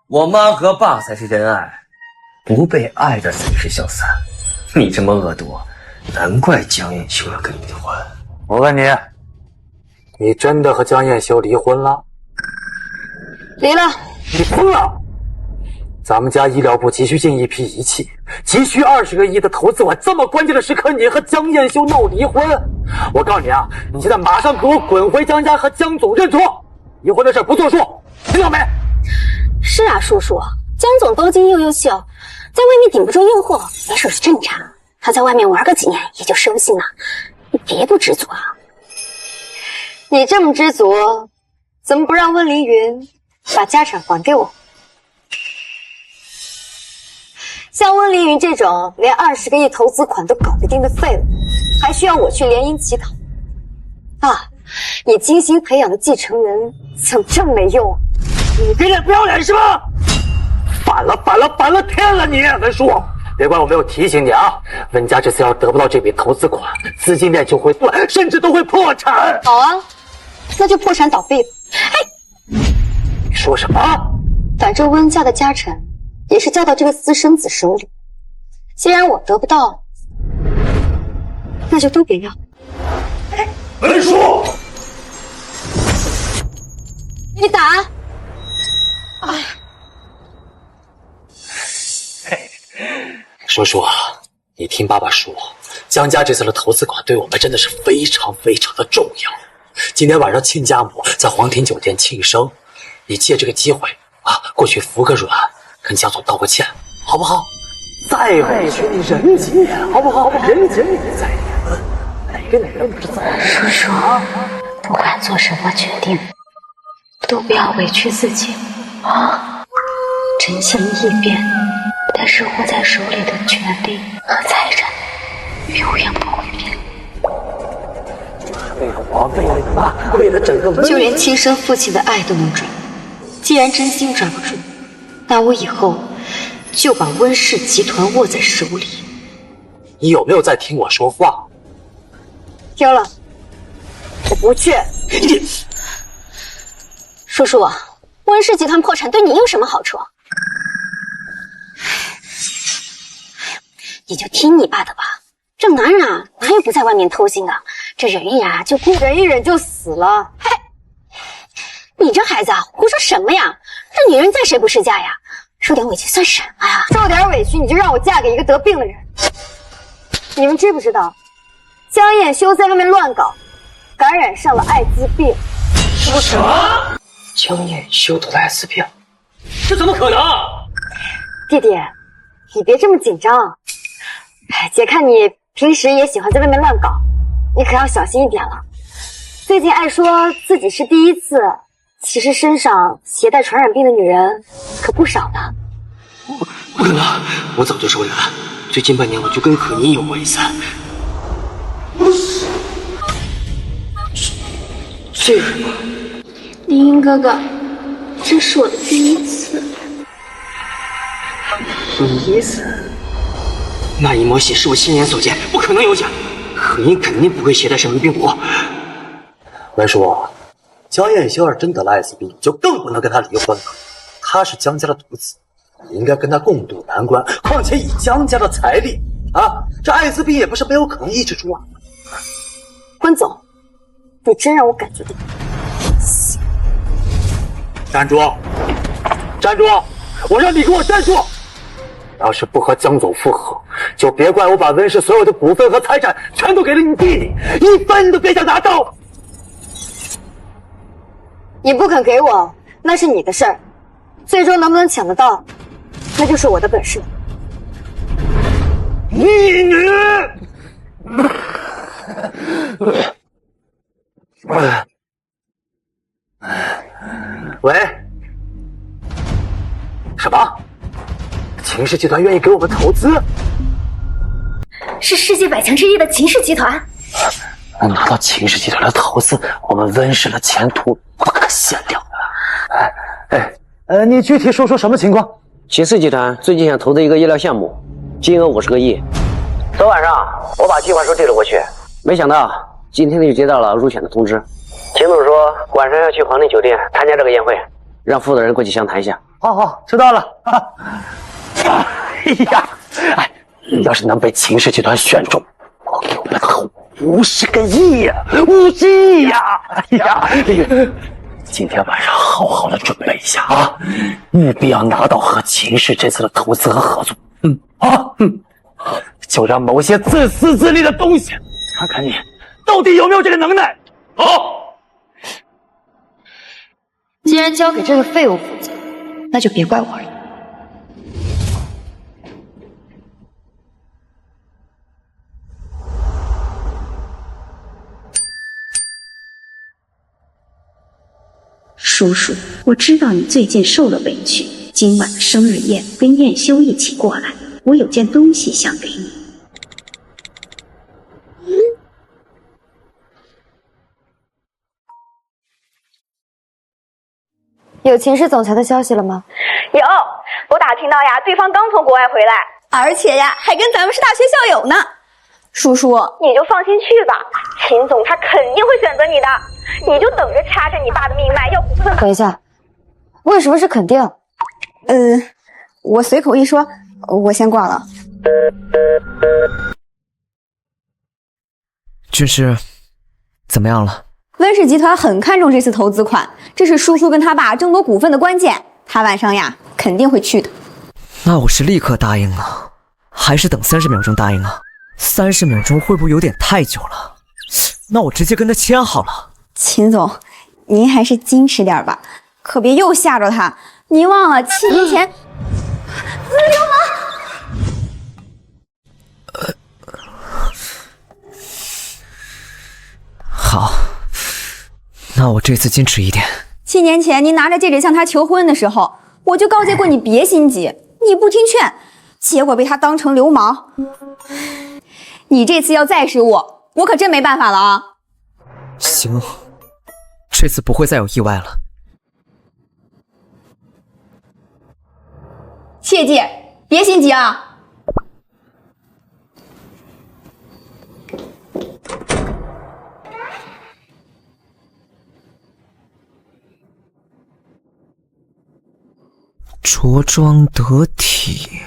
我妈和爸才是真爱，不被爱的才是小三。你这么恶毒，难怪江艳修要跟你离婚。我问你，你真的和江艳修离婚了？离了。你疯了！咱们家医疗部急需进一批仪器，急需20个亿的投资款，这么关键的时刻，你和江艳修闹离婚？我告诉你啊，你现在马上给我滚回江家和江总认错，离婚的事不作数，听到没？是啊，叔叔，江总高精又优秀，在外面顶不住诱惑，没事是正常。他在外面玩个几年也就收心了，你别不知足啊！你这么知足，怎么不让温凌云把家产还给我？像温凌云这种连20个亿投资款都搞不定的废物，还需要我去联姻乞讨？爸，你精心培养的继承人怎么这么没用啊？你给脸不要脸是吧？反了天了你！文叔，别怪我没有提醒你啊！温家这次要得不到这笔投资款，资金链就会断，甚至都会破产。好啊，那就破产倒闭吧。哎，你说什么？反正温家的家产也是交到这个私生子手里，既然我得不到，那就都别要。文叔，你打！哎，叔叔，你听爸爸说，江家这次的投资款对我们真的是非常非常的重要。今天晚上亲家母在皇庭酒店庆生，你借这个机会啊，过去服个软，跟江总道个歉，好不好？再委屈你忍几年，好不好？忍几年再离婚，哪个男人不是这么叔叔，不管做什么决定，都不要委屈自己啊！真心易变，但是握在手里的权利和财产永远不会变。为了我，为了你妈，为了整个温，就连亲生父亲的爱都能抓，既然真心抓不住，那我以后就把温氏集团握在手里。你有没有在听我说话？听了，我不去。叔叔，温氏集团破产对你有什么好处？你就听你爸的吧。这男人啊，哪有不在外面偷腥的？这忍一忍啊，就忍一忍就死了。嘿，你这孩子啊，胡说什么呀？这女人在谁不是嫁呀？受点委屈算什么呀？受点委屈你就让我嫁给一个得病的人？你们知不知道，江艳修在外面乱搞，感染上了艾滋病？说什么？江艳修得了艾滋病？这怎么可能？弟弟，你别这么紧张。姐看你平时也喜欢在外面乱搞，你可要小心一点了。最近爱说自己是第一次，其实身上携带传染病的女人可不少呢。不可能，我早就收敛了。最近半年我就跟可妮有过一次。这个林英哥哥，这是我的第一次。第一次？那一抹血是我亲眼所见，不可能有假。可妮肯定不会携带神秘病毒。文叔，江燕修儿真得了艾滋病，就更不能跟他离婚了。他是江家的独子，你应该跟他共度难关。况且以江家的财力啊，这艾滋病也不是没有可能抑制住啊。关总，你真让我感觉到。站住！站住！我让你给我站住！要是不和江总复合，就别怪我把温氏所有的股份和财产全都给了你弟弟，一分都别想拿到。你不肯给我，那是你的事儿，最终能不能抢得到，那就是我的本事。逆女！喂？什么？秦氏集团愿意给我们投资？是世界100强之一的秦氏集团。能拿到秦氏集团的投资，我们温氏的前途不可限量。你具体说说什么情况？秦氏集团最近想投资一个医疗项目，金额50个亿。昨晚上我把计划书递了过去，没想到今天就接到了入选的通知。秦总说晚上要去皇帝酒店参加这个宴会，让负责人过去详谈一下。好，知道了。哎呀，要是能被秦氏集团选中，我给我们投50个亿呀，50亿呀！哎呀，今天晚上好好的准备一下啊，务必要拿到和秦氏这次的投资和合作。就让某些自私自利的东西看看你到底有没有这个能耐。既然交给这个废物负责，那就别怪我了。叔叔，我知道你最近受了委屈，今晚的生日宴跟燕修一起过来，我有件东西想给你。有秦氏总裁的消息了吗？有，我打听到呀，对方刚从国外回来，而且呀，还跟咱们是大学校友呢。叔叔，你就放心去吧，秦总他肯定会选择你的，你就等着掐着你爸的命脉要股份吧。等一下，为什么是肯定？我随口一说，我先挂了。军师，怎么样了？温氏集团很看重这次投资款，这是叔叔跟他爸争夺股份的关键，他晚上呀肯定会去的。那我是立刻答应啊，还是等30秒钟答应啊？30秒钟会不会有点太久了？那我直接跟他签好了。秦总，您还是矜持点吧，可别又吓着他。您忘了7年前，流氓！好，那我这次矜持一点。7年前您拿着戒指向他求婚的时候，我就告诫过你别心急，你不听劝，结果被他当成流氓。你这次要再失误，我可真没办法了啊！行，这次不会再有意外了。切记，别心急啊！着装得体，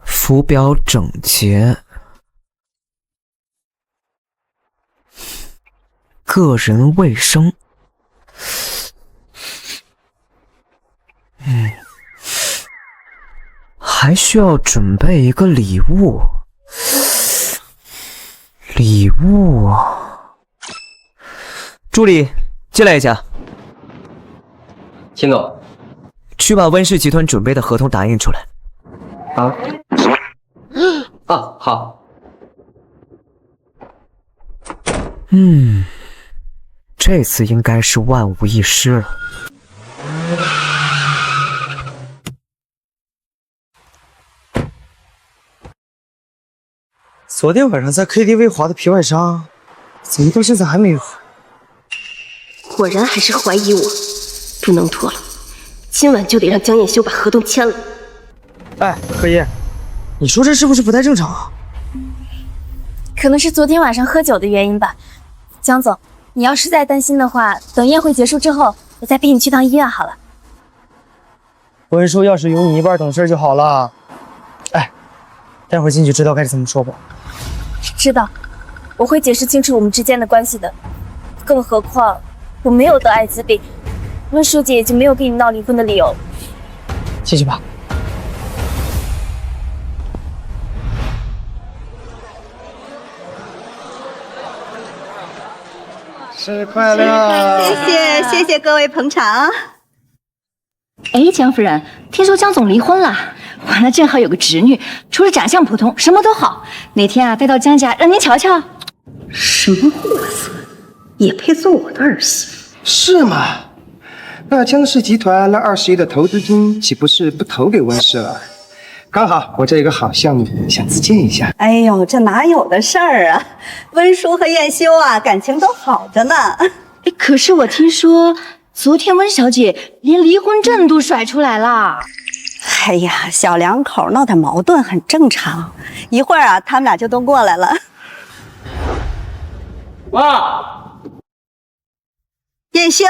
服表整洁，个人卫生。还需要准备一个礼物。礼物，助理，进来一下。秦总，去把温氏集团准备的合同打印出来。好。这次应该是万无一失了。昨天晚上在 KTV 划的皮外伤，怎么到现在还没有？果然还是怀疑我，不能拖了，今晚就得让江彦修把合同签了。哎，何一，你说这是不是不太正常啊？可能是昨天晚上喝酒的原因吧。江总，你要是再担心的话，等宴会结束之后，我再陪你去趟医院好了。文书要是有你一半懂事就好了。哎，待会儿进去知道该怎么说不？知道，我会解释清楚我们之间的关系的。更何况我没有得艾滋病，温书记也就没有跟你闹离婚的理由。进去吧。生日快乐！谢谢各位捧场。哎，江夫人，听说江总离婚了，我那正好有个侄女，除了长相普通，什么都好。哪天啊，带到江家让您瞧瞧。什么货色，也配做我的儿媳？是吗？那江氏集团那20亿的投资金，岂不是不投给温氏了？刚好我这有个好项目，想自荐一下。哎呦，这哪有的事儿啊！温叔和燕修啊，感情都好着呢。哎，可是我听说昨天温小姐连离婚证都甩出来了。哎呀，小两口闹点矛盾很正常，一会儿啊，他们俩就都过来了。妈，燕修，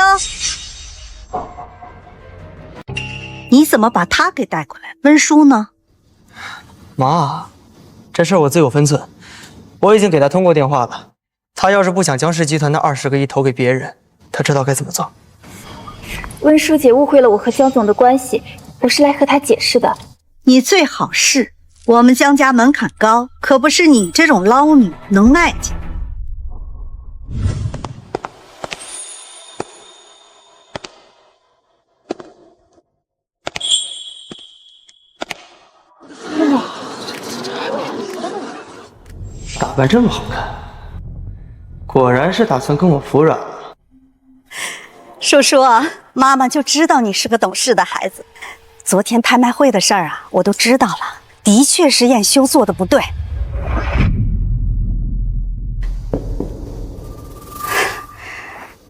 你怎么把他给带过来？温叔呢？妈，这事儿我自有分寸，我已经给他通过电话了。他要是不想江氏集团的20个亿投给别人，他知道该怎么做。温书姐误会了我和江总的关系，我是来和他解释的。你最好是，我们江家门槛高，可不是你这种捞女能耐进。打扮这么好看，果然是打算跟我服软了。叔叔啊，妈妈就知道你是个懂事的孩子。昨天拍卖会的事儿啊，我都知道了，的确是燕修做的不对。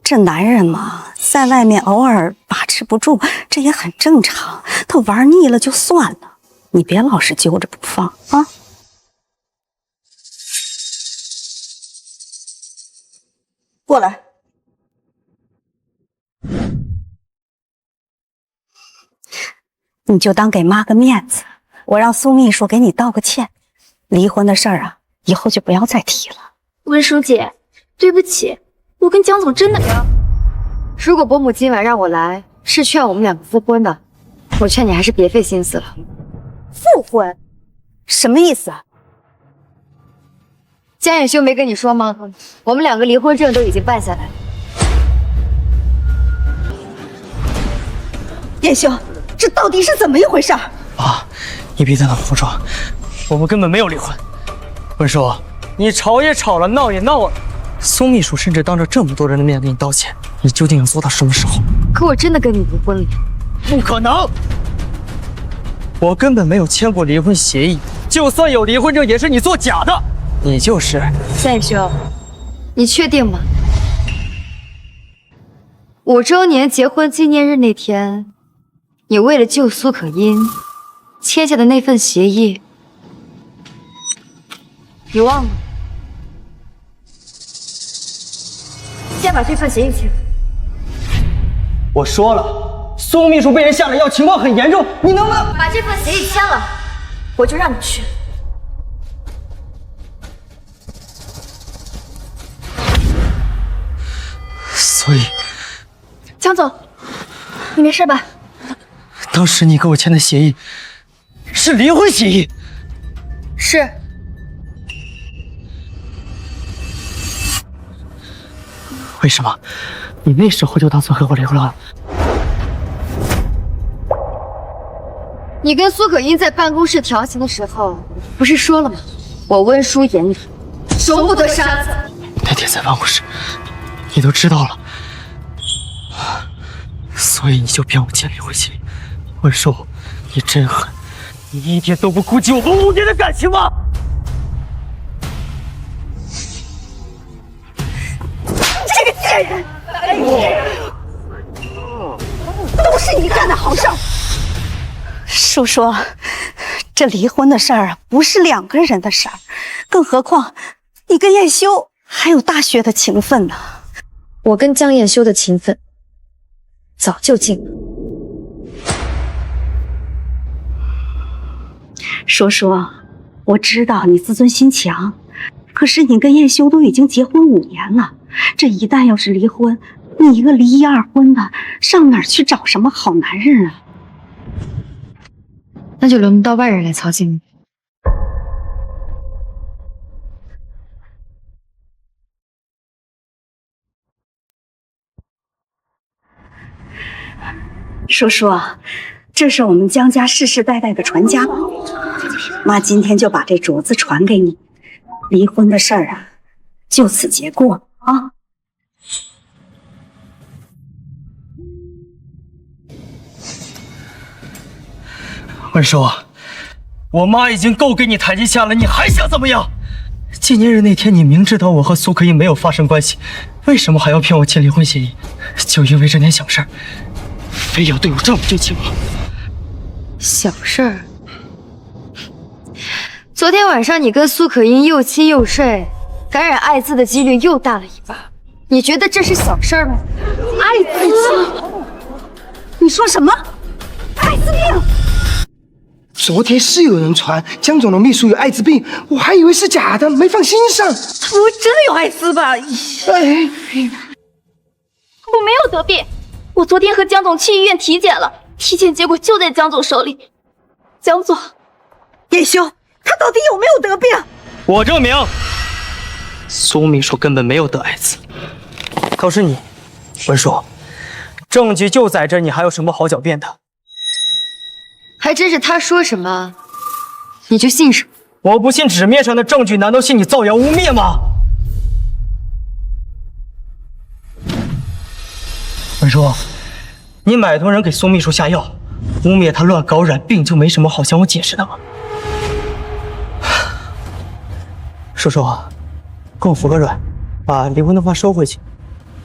这男人嘛，在外面偶尔把持不住，这也很正常。他玩腻了就算了，你别老是揪着不放啊。过来。你就当给妈个面子，我让苏秘书给你道个歉。离婚的事儿啊，以后就不要再提了。温书记，对不起，我跟江总真的……如果伯母今晚让我来，是劝我们两个复婚的，我劝你还是别费心思了。复婚？什么意思啊？江远修没跟你说吗？我们两个离婚证都已经办下来了。燕修，这到底是怎么一回事？啊，你别在那胡说，我们根本没有离婚。温叔，你吵也吵了，闹也闹了，苏秘书甚至当着这么多人的面给你道歉，你究竟要做到什么时候？可我真的跟你离婚了。不可能！我根本没有签过离婚协议，就算有离婚证，也是你作假的。你就是江远修，你确定吗？5周年结婚纪念日那天，你为了救苏可音签下的那份协议，你忘了？先把这份协议签。我说了，苏秘书被人下了药，情况很严重，你能不能把这份协议签了？我就让你去。所以，江总，你没事吧？当时你给我签的协议是离婚协议。是。为什么？你那时候就打算和我离婚了？你跟苏可音在办公室调情的时候，不是说了吗？我温书眼里容不得沙子。那天在办公室，你都知道了，所以你就骗我签离婚协议。温叔，你真狠！你一点都不顾及我们5年的感情吗？是你干的好事儿。叔叔，这离婚的事儿啊，不是2个人的事儿，更何况你跟叶修还有大学的情分呢。我跟江叶修的情分早就尽了。叔叔，我知道你自尊心强，可是你跟叶修都已经结婚5年了，这一旦要是离婚，你一个离异2婚的，上哪儿去找什么好男人啊？那就轮不到外人来操心你。叔叔，这是我们江家世世代代的传家宝，妈今天就把这镯子传给你，离婚的事儿啊，就此结过啊。文叔，我妈已经够给你台阶下了，你还想怎么样？纪念日那天，你明知道我和苏可依没有发生关系，为什么还要骗我签离婚协议？就因为这点小事儿，非要对我这么绝情吗？小事儿。昨天晚上你跟苏可依又亲又睡，感染艾滋的几率又大了1把，你觉得这是小事儿吗？艾滋？你说什么？艾滋病？昨天是有人传江总的秘书有艾滋病，我还以为是假的，没放心上。他不会真的有艾滋吧？我没有得病，我昨天和江总去医院体检了，体检结果就在江总手里。江总，叶修，他到底有没有得病？我证明，苏秘书根本没有得艾滋。可是你，文叔，证据就在这，你还有什么好狡辩的？还真是他说什么，你就信什么。我不信纸面上的证据，难道信你造谣污蔑吗？文叔，你买通人给苏秘书下药，污蔑他乱搞染病，就没什么好向我解释的吗？叔叔，跟我服个软，把离婚的话收回去，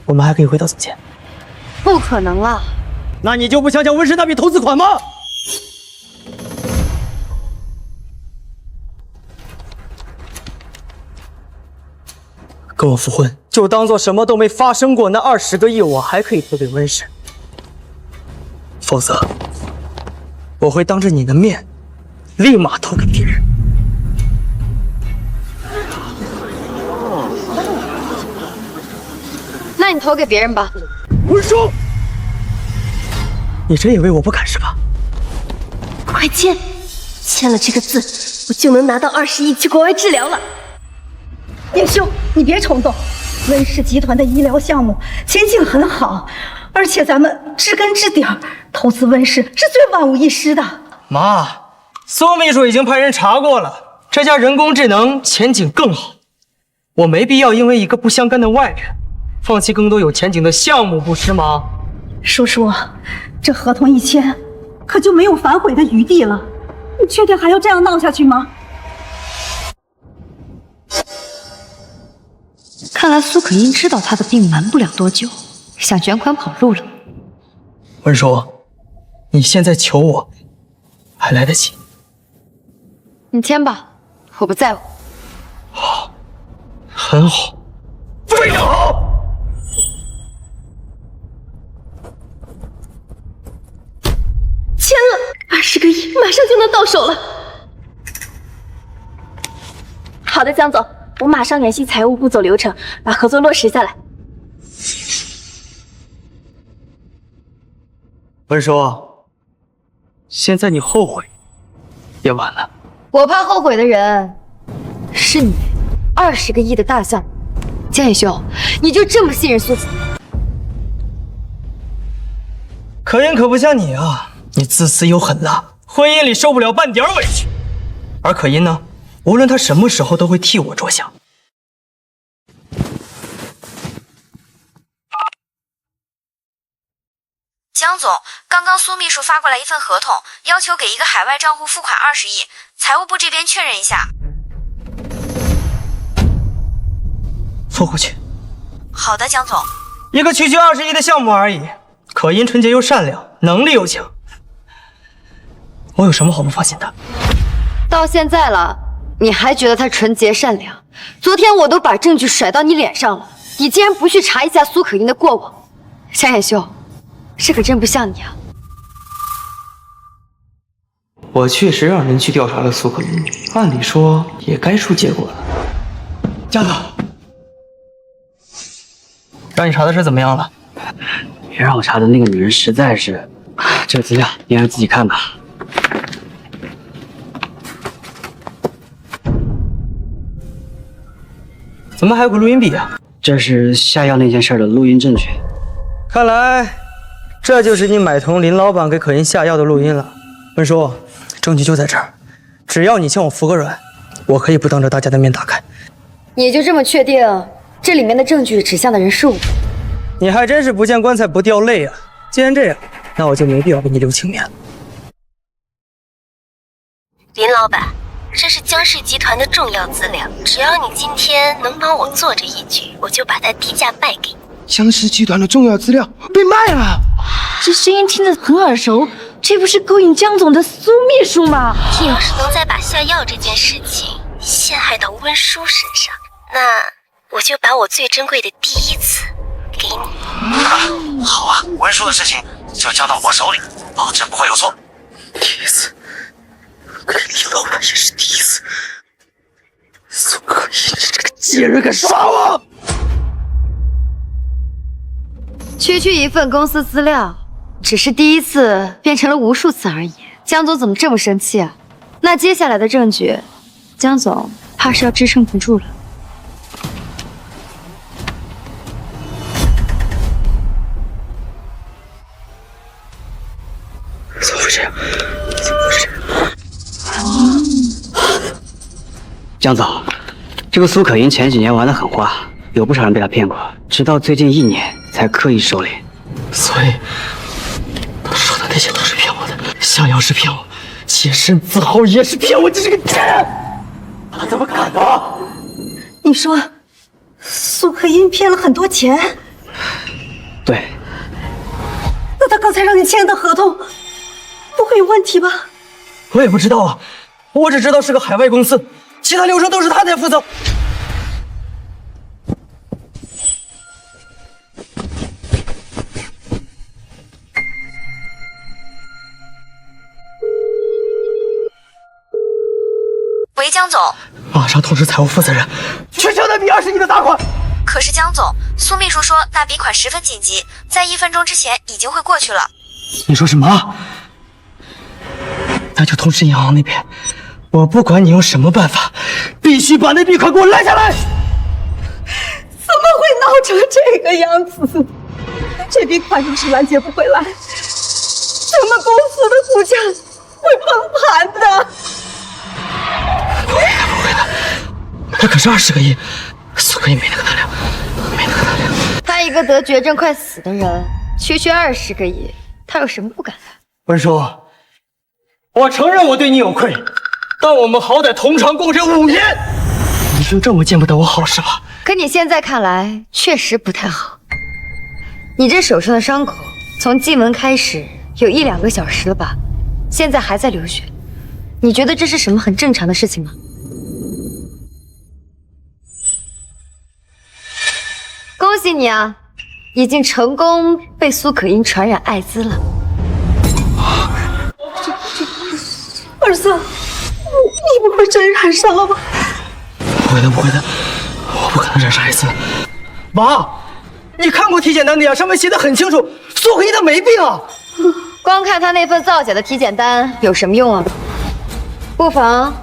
我们还可以回到从前。不可能啊！那你就不想想温氏那笔投资款吗？跟我复婚，就当做什么都没发生过。那20个亿我还可以投给温氏，否则我会当着你的面立马投给别人。那你投给别人吧。温叔，你真以为我不敢是吧？快签，签了这个字，我就能拿到20亿去国外治疗了。叶修，你别冲动，温氏集团的医疗项目前景很好，而且咱们知根知底儿，投资温氏是最万无一失的。妈，苏秘书已经派人查过了，这家人工智能前景更好，我没必要因为一个不相干的外人，放弃更多有前景的项目，不是吗？叔叔，这合同一签，可就没有反悔的余地了。你确定还要这样闹下去吗？看来苏可依知道他的病瞒不了多久，想卷款跑路了。文叔，你现在求我还来得及。你签吧，我不在乎。好，很好，非常好。签了，20个亿马上就能到手了。好的，江总，我马上联系财务部走流程，把合作落实下来。文叔，现在你后悔也晚了。我怕后悔的人是你。20个亿的大项目，江野修，你就这么信任苏子？可人可不像你啊，你自私又狠辣，婚姻里受不了半点委屈。而可音呢，无论她什么时候都会替我着想。江总，刚刚苏秘书发过来一份合同，要求给一个海外账户付款20亿，财务部这边确认一下。付过去。好的，江总。一个区区20亿的项目而已，可音纯洁又善良，能力又强，我有什么好不放心的？到现在了，你还觉得他纯洁善良？昨天我都把证据甩到你脸上了，你竟然不去查一下苏可音的过往？夏衍秀，这可真不像你啊！我确实让人去调查了苏可音，按理说也该出结果了。江总，让你查的事怎么样了？别让我查的那个女人实在是……这个资料你让自己看吧。怎么还有个录音笔啊？这是下药那件事的录音证据。看来这就是你买通林老板给可音下药的录音了。文叔，证据就在这儿，只要你向我服个软，我可以不当着大家的面打开。你就这么确定这里面的证据指向的人是我？你还真是不见棺材不掉泪啊！既然这样，那我就没必要给你留情面了。林老板，这是江氏集团的重要资料，只要你今天能帮我做这一局，我就把它低价卖给你。江氏集团的重要资料被卖了，这声音听得很耳熟，这不是勾引江总的苏秘书吗？你要是能再把下药这件事情陷害到温叔身上，那我就把我最珍贵的第一次给你。好啊，温叔的事情就交到我手里，保证不会有错。第一次，跟李老板也是第一次。苏可音这个贱人敢耍我！区区一份公司资料，只是第一次变成了无数次而已。江总怎么这么生气啊？那接下来的证据，江总怕是要支撑不住了。怎么会这样？怎么会这样？江总，这个苏可音前几年玩得很花，有不少人被她骗过，直到最近1年才刻意收敛。所以，他说的那些都是骗我的，下药是骗我，洁身自好也是骗我，这是个贱人！他怎么敢呢？你说，苏可音骗了很多钱？对。那他刚才让你签的合同，不会有问题吧？我也不知道啊，我只知道是个海外公司，其他流程都是他在负责。喂，江总，马上通知财务负责人，取消那笔20亿的大款。可是江总，苏秘书说那笔款十分紧急，在1分钟之前已经会过去了。你说什么？那就通知银行那边，我不管你用什么办法，必须把那笔款给我拦下来。怎么会闹成这个样子？这笔款要是拦截不回来，咱们公司的股价会崩盘的。不会的，那可是20个亿，苏可音没那个胆量，没那个胆量。他一个得绝症快死的人，区区20个亿，他有什么不敢的？文叔，我承认我对你有愧，但我们好歹同床共枕5年，你就这么见不得我好是吧？可你现在看来确实不太好。你这手上的伤口从进门开始有1、2个小时了吧？现在还在流血，你觉得这是什么很正常的事情吗？恭喜你啊，已经成功被苏可音传染艾滋了。儿子，你不会真染上了吧？不会的，不会的，我不可能染上艾滋。妈，你看过体检单的呀？上面写的很清楚，苏可音她没病啊。光看他那份造假的体检单有什么用啊？不妨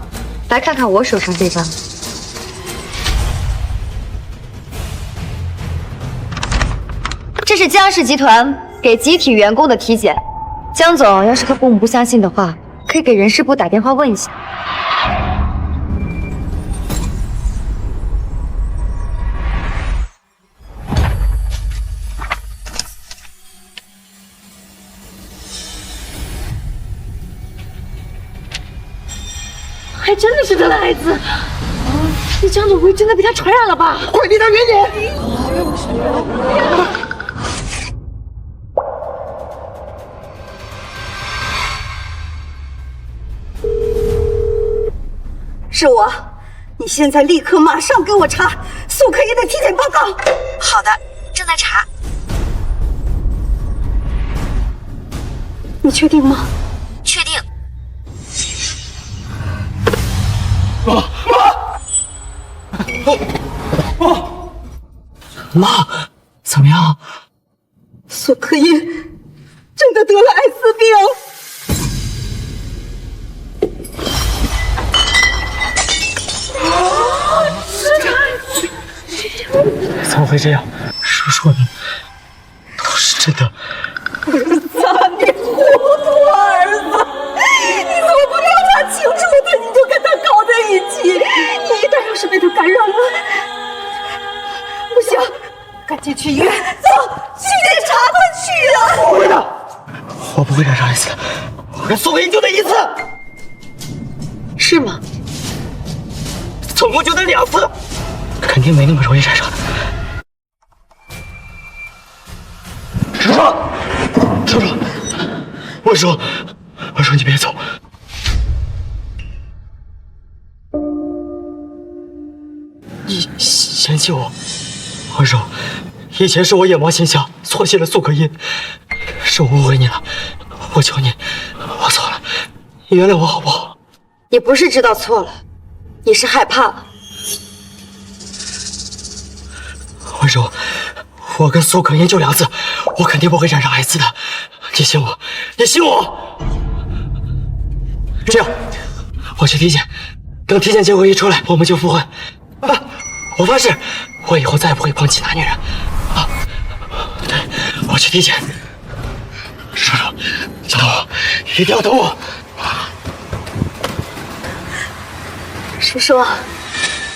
来看看我手上这张。这是江氏集团给集体员工的体检。江总要是客户不相信的话，可以给人事部打电话问一下。还真的是得了艾滋，这江总会真的被他传染了吧？快离他远点！是我。你现在立刻马上给我查苏可依的体检报告。好的，正在查。你确定吗？确定。妈，怎么样？苏可依真的得了艾滋病。怎么会这样？叔叔的都是真的。儿子，你糊涂了，儿子！你怎么不调查清楚他，你就跟他搞在一起？你一旦要是被他感染了，不行，赶紧去医院，走，去检查他去啊！不会的，我不会染上艾滋的，我跟苏可依就那一次。是吗？总共就那2次，肯定没那么容易染上的。叔叔，叔叔，我说你别走。你嫌弃我？我说，以前是我眼盲心瞎，错信了苏可依，是我误会你了。我求你，我错了，你原谅我好不好？你不是知道错了，你是害怕了。我说，我跟苏可依就2次，我肯定不会染上艾滋的。你信我，你信我。这样，我去体检，等体检结果一出来，我们就复婚。啊，我发誓，我以后再也不会碰其他女人。啊，对，我去体检。叔叔，等我，一定要等我。叔叔，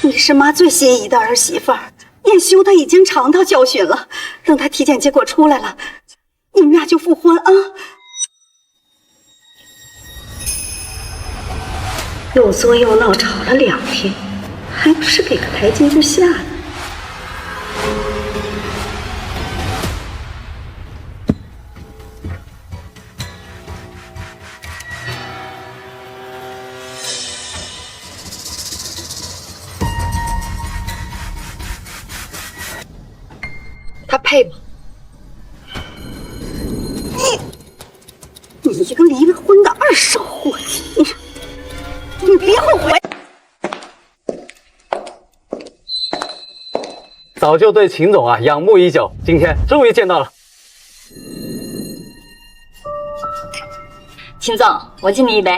你是妈最心仪的儿媳妇儿。叶修他已经尝到教训了，等他体检结果出来了，你们俩就复婚啊！又作又闹，吵了2天，还不是给个台阶就下了？他配吗？你一个离了婚的2手货计，你别后悔！早就对秦总仰慕已久，今天终于见到了。秦总，我敬你一杯。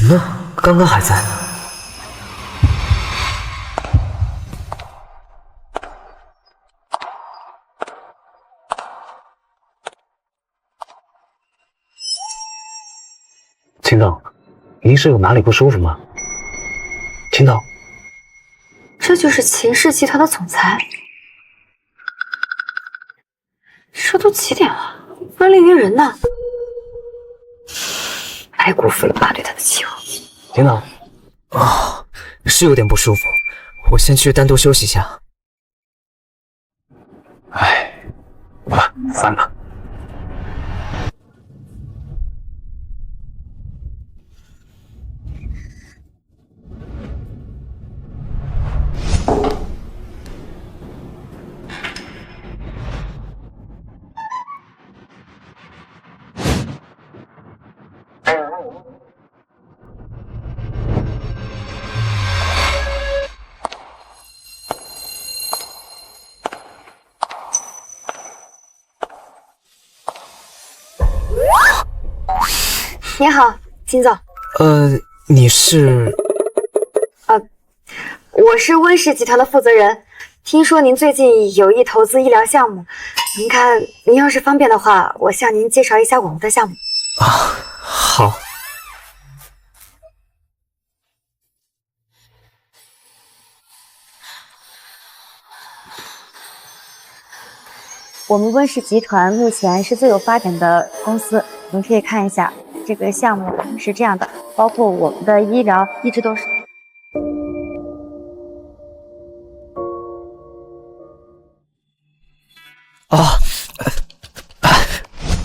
人呢？刚刚还在呢。秦总，您是有哪里不舒服吗？秦总，这就是秦氏集团的总裁，这都几点了，温令约人呢？还辜负了爸对他的期望。秦总，是有点不舒服，我先去单独休息一下。哎，好吧，散吧。你好，秦总。你是？我是温氏集团的负责人。听说您最近有意投资医疗项目，您看，您要是方便的话，我向您介绍一下我们的项目。好。我们温氏集团目前是最有发展的公司，您可以看一下这个项目是这样的，包括我们的医疗一直都是。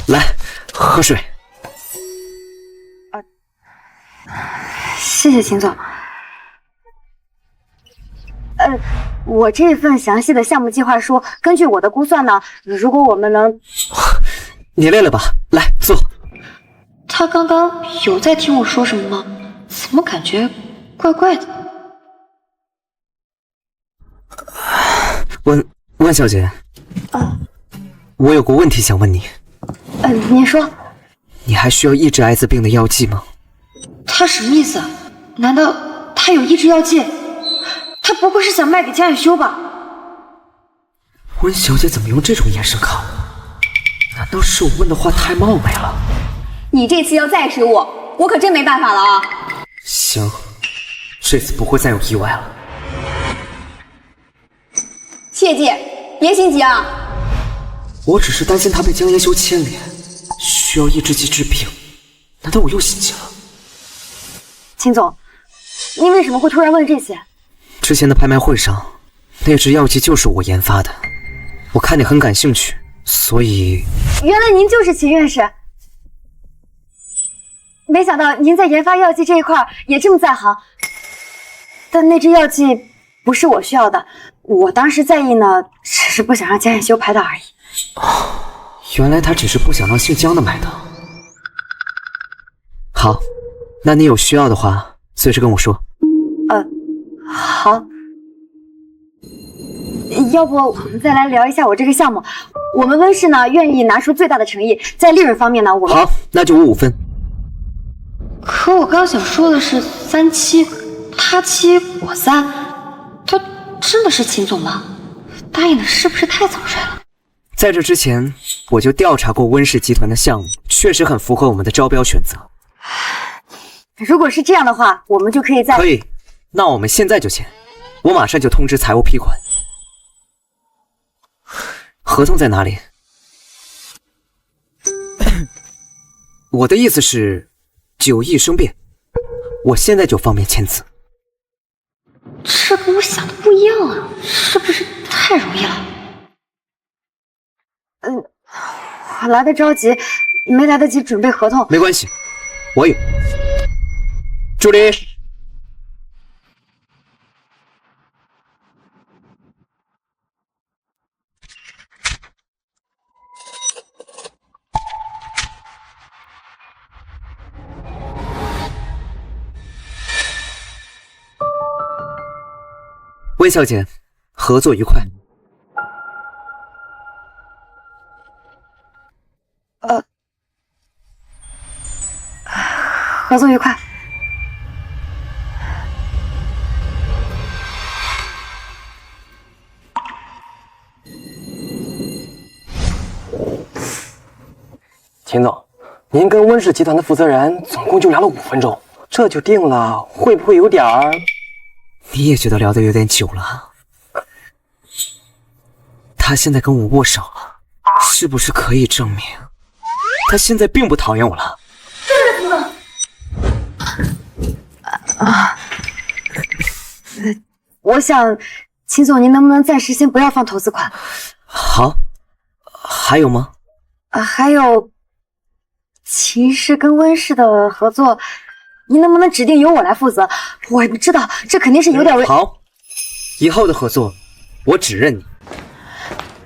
来，喝水。谢谢秦总。我这份详细的项目计划书，根据我的估算呢，如果我们能……你累了吧？来坐。他刚刚有在听我说什么吗？怎么感觉怪怪的？温小姐，我有个问题想问你。您说。你还需要抑制艾滋病的药剂吗？他什么意思？难道他有抑制药剂？他不会是想卖给江远修吧？温小姐怎么用这种眼神看我？难道是我问的话太冒昧了？你这次要再吃我可真没办法了啊！行，这次不会再有意外了。切记，别心急啊！我只是担心他被江延修牵连，需要抑制剂治病。难道我又心急了？秦总，您为什么会突然问这些？之前的拍卖会上，那支药剂就是我研发的。我看你很感兴趣，所以……原来您就是秦院士。没想到您在研发药剂这一块也这么在行。但那支药剂不是我需要的，我当时在意呢，只是不想让江远修拍到而已。原来他只是不想让姓江的买到。好，那你有需要的话，随时跟我说。好。要不我们再来聊一下我这个项目。我们温氏呢，愿意拿出最大的诚意，在利润方面呢，我们……好，那就5分。可我刚想说的是3-7，他7我3，他真的是秦总吗？答应的是不是太早睡了？在这之前，我就调查过温氏集团的项目，确实很符合我们的招标选择。如果是这样的话，我们就可以在……可以，那我们现在就签，我马上就通知财务批款。合同在哪里？我的意思是，9亿生变，我现在就方便签字。这跟我想的不一样啊，是不是太容易了？我来的着急，没来得及准备合同。没关系，我有。助理，温小姐，合作愉快。合作愉快。秦总，您跟温氏集团的负责人总共就聊了5分钟，这就定了，会不会有点儿？你也觉得聊得有点久了？他现在跟我握手了，是不是可以证明他现在并不讨厌我了？我想，秦总，您能不能暂时先不要放投资款？好，还有吗？还有，秦氏跟温氏的合作，您能不能指定由我来负责？我知道这肯定是有点危……好，以后的合作我只认你。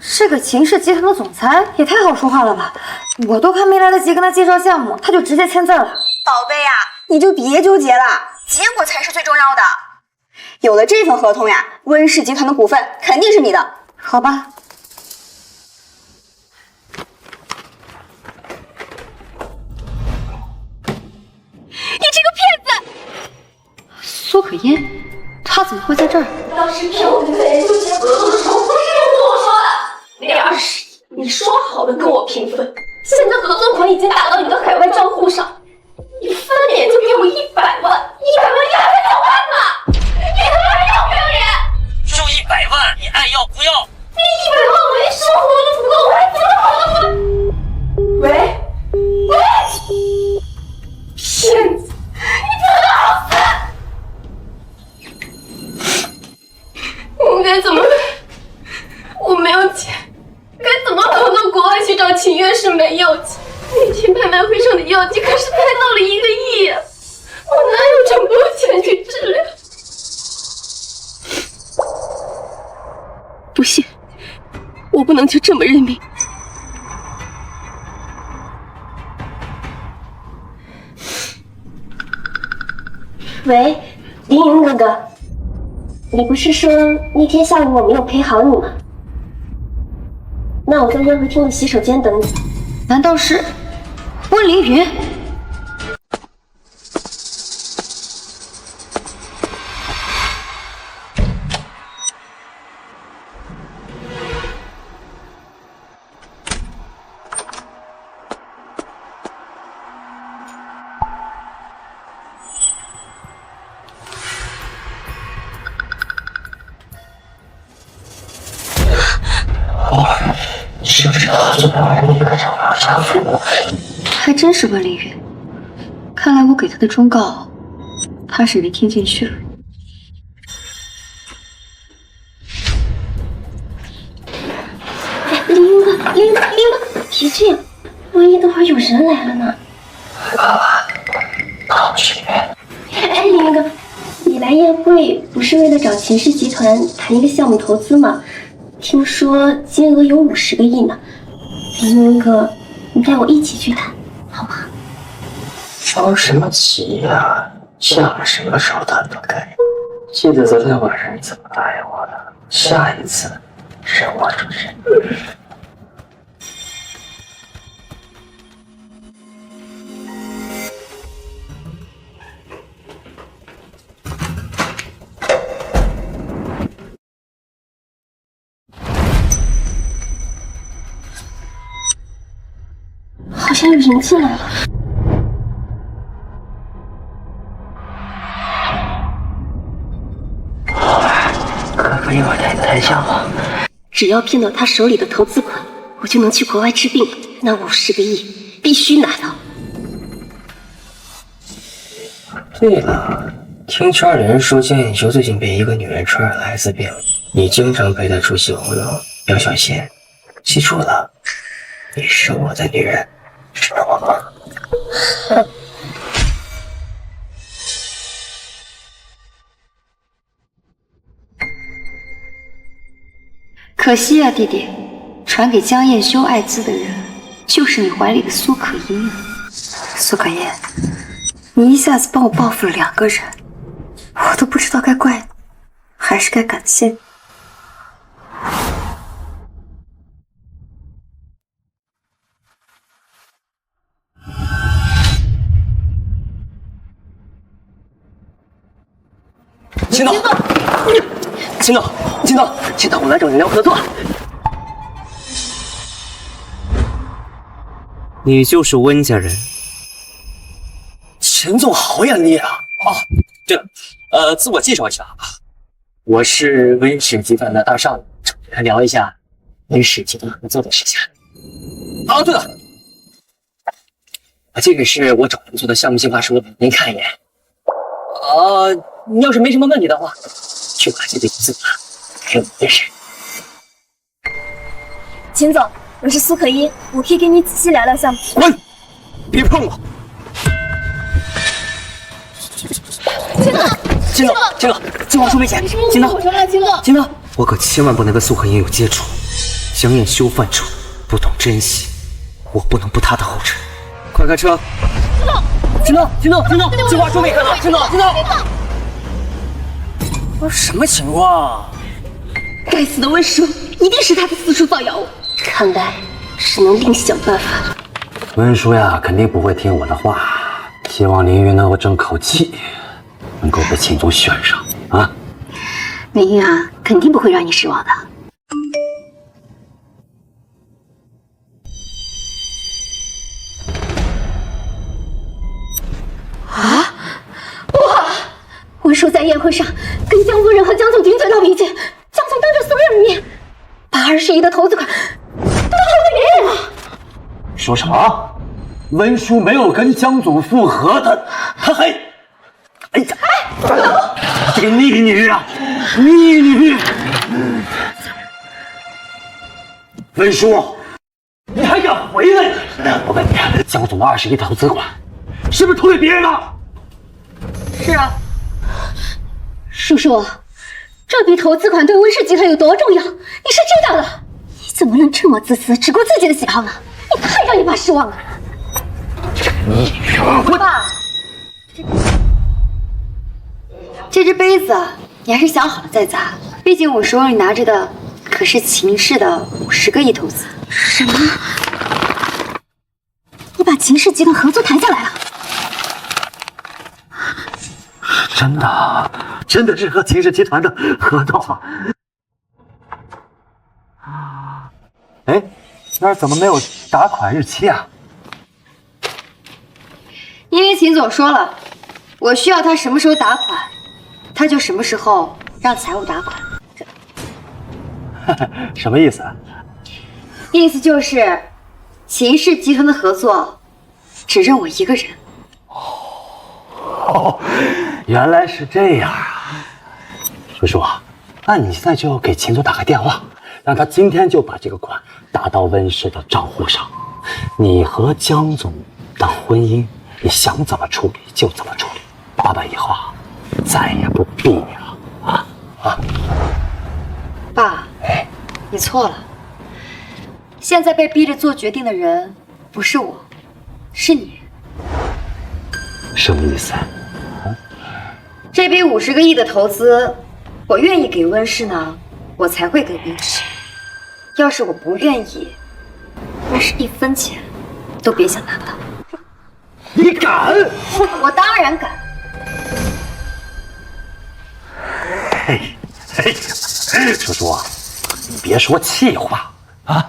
这个秦氏集团的总裁也太好说话了吧！我都还没来得及跟他介绍项目，他就直接签字了。宝贝呀，你就别纠结了，结果才是最重要的。有了这份合同呀，温氏集团的股份肯定是你的，好吧？你这个骗子！苏可音，她怎么会在这儿？当时骗我跟江研修签合同的时候，不是这么跟我说的。那20亿，你说好的跟我平分，现在合作款已经打到你的海外账户上，你翻脸就给我100万，100万你还在讲话呢？你他妈要不要脸？就100万，你爱要不要？那100万我连生活都不够，我还怎么好好过？喂，骗子！你不能好死！我该怎么办？我没有钱，该怎么跑到国外去找秦院士买药剂？那天拍卖会上的药剂可是拍到了1个亿啊！我哪有这么多钱去治疗？不行，我不能就这么认命。喂，凌云哥哥，你不是说那天下午我没有陪好你吗？那我在宴会厅的洗手间等你。难道是温凌云？是不是昨天晚上一个找不着丈夫了？还真是温凌云，看来我给他的忠告，他是没听进去了。凌云哥，别这样，万一等会儿有人来了呢？爸爸，好去。哎，凌云哥，你来宴会不是为了找秦氏集团谈一个项目投资吗？听说金额有50个亿呢。凌云哥，你带我一起去谈，好吗？着什么急呀？想什么时候谈都可以。记得昨天晚上你怎么答应我的？下一次是我主持。好像有人进来了。可不可以我带你谈项目？只要骗到他手里的投资款，我就能去国外治病。那50个亿必须拿到。对了，听圈里人说江眼修最近被一个女人传染了艾滋病，你经常陪她出席活动，要小心。记住了，你是我的女人。知道我吗？可惜啊，弟弟，传给江燕修艾滋的人，就是你怀里的苏可依啊。苏可依，你一下子帮我报复了2个人，我都不知道该怪你，还是该感谢你。青岛，我来找你聊合作。你就是温家人？陈总好眼力啊！哦，对了，自我介绍一下啊，我是温氏集团的大少爷，找你来聊一下温氏集团合作的事情。哦，对了，这个是我找人做的项目计划书，您看一眼。你要是没什么问题的话，就把这个资款给我温氏。秦总，我是苏可依，我可以跟你仔细聊聊项目。滚！别碰我！秦总，计划书没写。秦总，秦总，我可千万不能跟苏可依有接触。江燕修犯蠢，不懂珍惜，我不能步他的后尘。快开车！秦总，计划书没看到。秦总，什么情况？该死的温叔，一定是他的四处造谣我。看来只能另想办法。温叔呀，肯定不会听我的话。希望凌云能够争口气，能够被秦总选上啊！凌云啊，肯定不会让你失望的。啊！哇！温叔在宴会上跟江夫人和江总顶嘴闹脾气，江总当着所有人面把20亿的投资款都投给别人了。说什么？温叔没有跟江总复合的，他还……哎呀，这个逆女啊，逆女！温叔，你还敢回来？我问你，江总的20亿投资款是不是投给别人了？是啊。叔叔，这笔投资款对温氏集团有多重要，你是知道的。你怎么能这么自私，只顾自己的喜好呢？你太让你爸失望了。爸，这只杯子你还是想好了再砸，毕竟我手里拿着的可是秦氏的50个亿投资。什么？你把秦氏集团合作谈下来了？真的，真的是和秦氏集团的合同啊！哎，那儿怎么没有打款日期啊？因为秦总说了，我需要他什么时候打款，他就什么时候让财务打款。什么意思啊？意思就是秦氏集团的合作只认我一个人。哦，原来是这样啊！叔叔，那你现在就给秦总打个电话，让他今天就把这个款打到温氏的账户上。你和江总的婚姻，你想怎么处理就怎么处理。爸爸以后啊，再也不逼你了啊！爸，你错了。现在被逼着做决定的人不是我，是你。什么意思啊？这笔50个亿的投资，我愿意给温氏呢，我才会给温氏。要是我不愿意，那是1分钱都别想拿到。你敢？我当然敢。嘿，叔叔，你别说气话啊！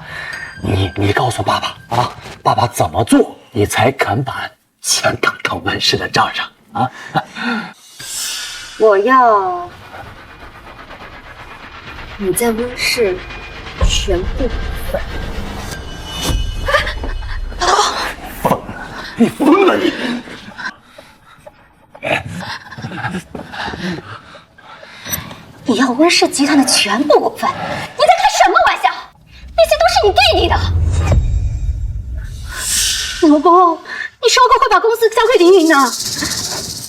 你告诉爸爸啊，爸爸怎么做，你才肯把钱打到温氏的账上啊？我要你在温氏全部股份。你疯了你！你要温氏集团的全部股份？你在开什么玩笑？那些都是你弟弟的。老公，你说过会把公司交给凌云的。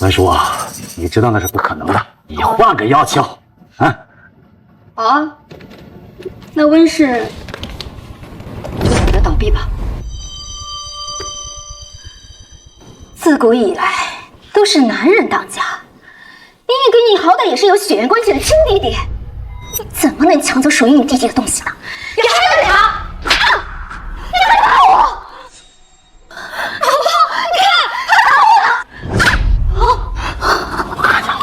温叔啊，你知道那是不可能的，你换个要求啊！好啊，那温氏就等着倒闭吧。自古以来都是男人当家，林雨跟你好歹也是有血缘关系的亲弟弟，你怎么能抢走属于你弟弟的东西呢？你还得拿！你还打我！老公，你看，他打我了！我看见了。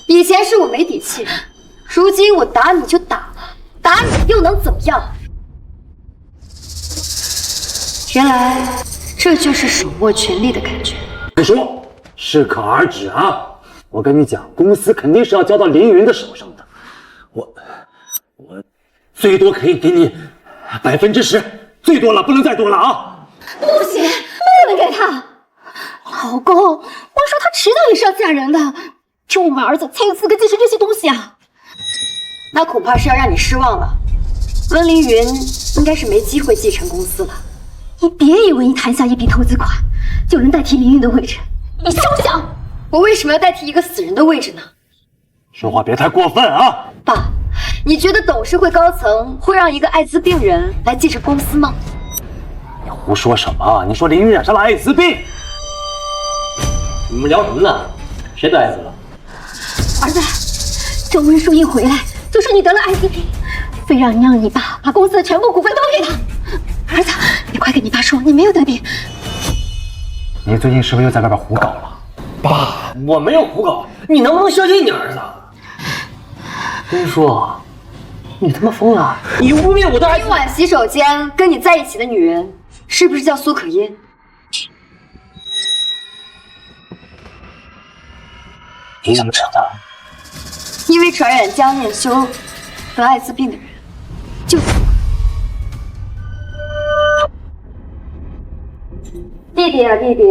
以前是我没底气，如今我打你就打了，打你又能怎么样？原来这就是手握权力的感觉。别说，适可而止啊！我跟你讲，公司肯定是要交到凌云的手上的。我最多可以给你10%，最多了，不能再多了啊！不行，不能给他。老公，我说他迟早也是要嫁人的，就我们儿子才有资格继承这些东西啊。那恐怕是要让你失望了。温凌云应该是没机会继承公司了。你别以为你谈下一笔投资款就能代替凌云的位置，你休想！我为什么要代替一个死人的位置呢？说话别太过分啊！爸，你觉得董事会高层会让一个艾滋病人来继承公司吗？你胡说什么？你说凌云染上了艾滋病？你们聊什么呢？谁得艾滋了？儿子，这温书一回来就说你得了艾滋病，非让你爸把公司的全部股份都给他。儿子，你快跟你爸说你没有得病。你最近是不是又在外边胡搞了？爸，我没有胡搞，你能不能相信你儿子？温叔，你他妈疯了！你污蔑我的儿子！今晚洗手间跟你在一起的女人，是不是叫苏可音？你怎么知道？因为传染江念修得艾滋病的人就是我。弟弟啊，弟弟，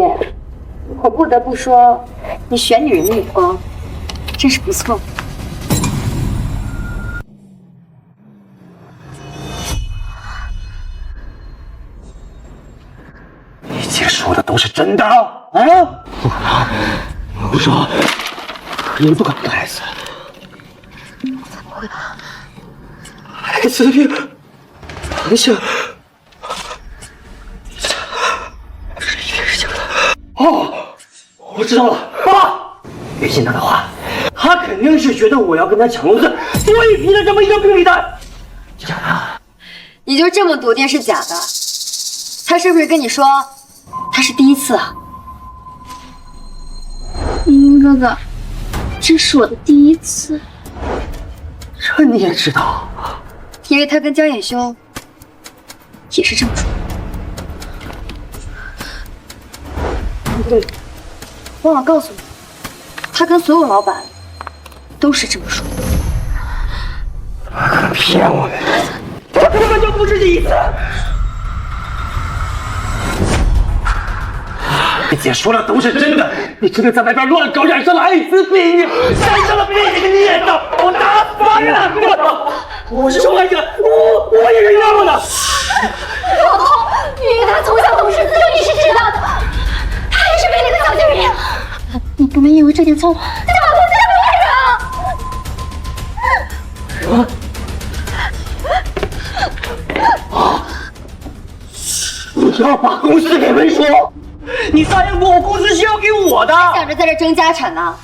我不得不说，你选女人的眼光真是不错。你姐说的都是真的啊？我说，你不可能害死。不会吧？艾滋病，不是，这一定是假的。哦，我知道了，爸，别信他的话，他肯定是觉得我要跟他抢公司，所以批了这么一个病历单。假的。你就这么笃定是假的？他是不是跟你说他是第一次啊？明明哥哥，这是我的第一次。这你也知道？因为他跟江衍修也是这么说。对了，忘了告诉你，他跟所有老板都是这么说。可能骗我们，他根本就不是这意思。你姐说的都是真的，你真的在外边乱搞，染上了艾滋病，染上了病这个孽障，我打死你！我是受害者，我也是冤枉的。老头，你与他从小同是子，你是知道的，他也是美丽的小精灵。你不能因为这点错误就把公司给毁了。你要把公司给文叔？你答应过我，公司是要给我的。还想着在这争家产呢？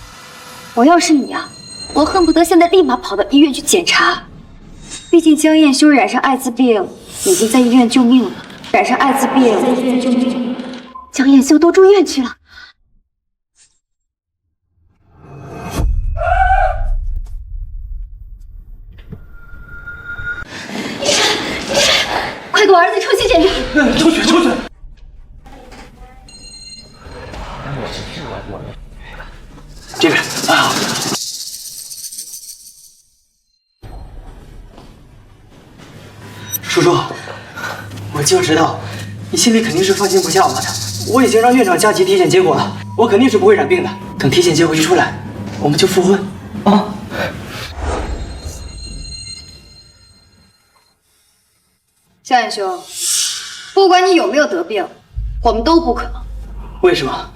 我要是你啊，我恨不得现在立马跑到医院去检查。毕竟江彦修染上艾滋病，已经在医院救命了。染上艾滋病，在医院救命，江彦修都住院去了。医生，快给我儿子抽血检查。抽血，抽血。这边啊，叔叔，我就知道你心里肯定是放心不下我的。我已经让院长加急体检结果了，我肯定是不会染病的。等体检结果一出来，我们就复婚啊！江彦修，不管你有没有得病，我们都不可能。为什么？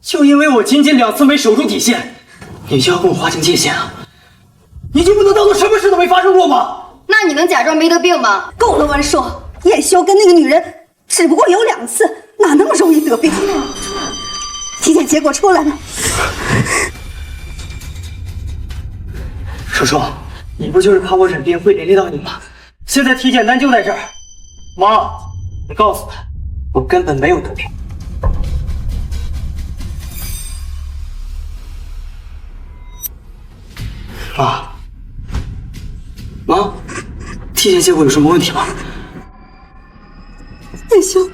就因为我仅仅2次没守住底线，你就要跟我划清界限啊？你就不能当做什么事都没发生过吗？那你能假装没得病吗？够了，文叔，彦修跟那个女人只不过有2次，哪那么容易得病？体检结果出来了。叔叔，你不就是怕我染病会连累到你吗？现在体检单就在这儿，妈，你告诉他，我根本没有得病。妈，体检结果有什么问题吗？彦修，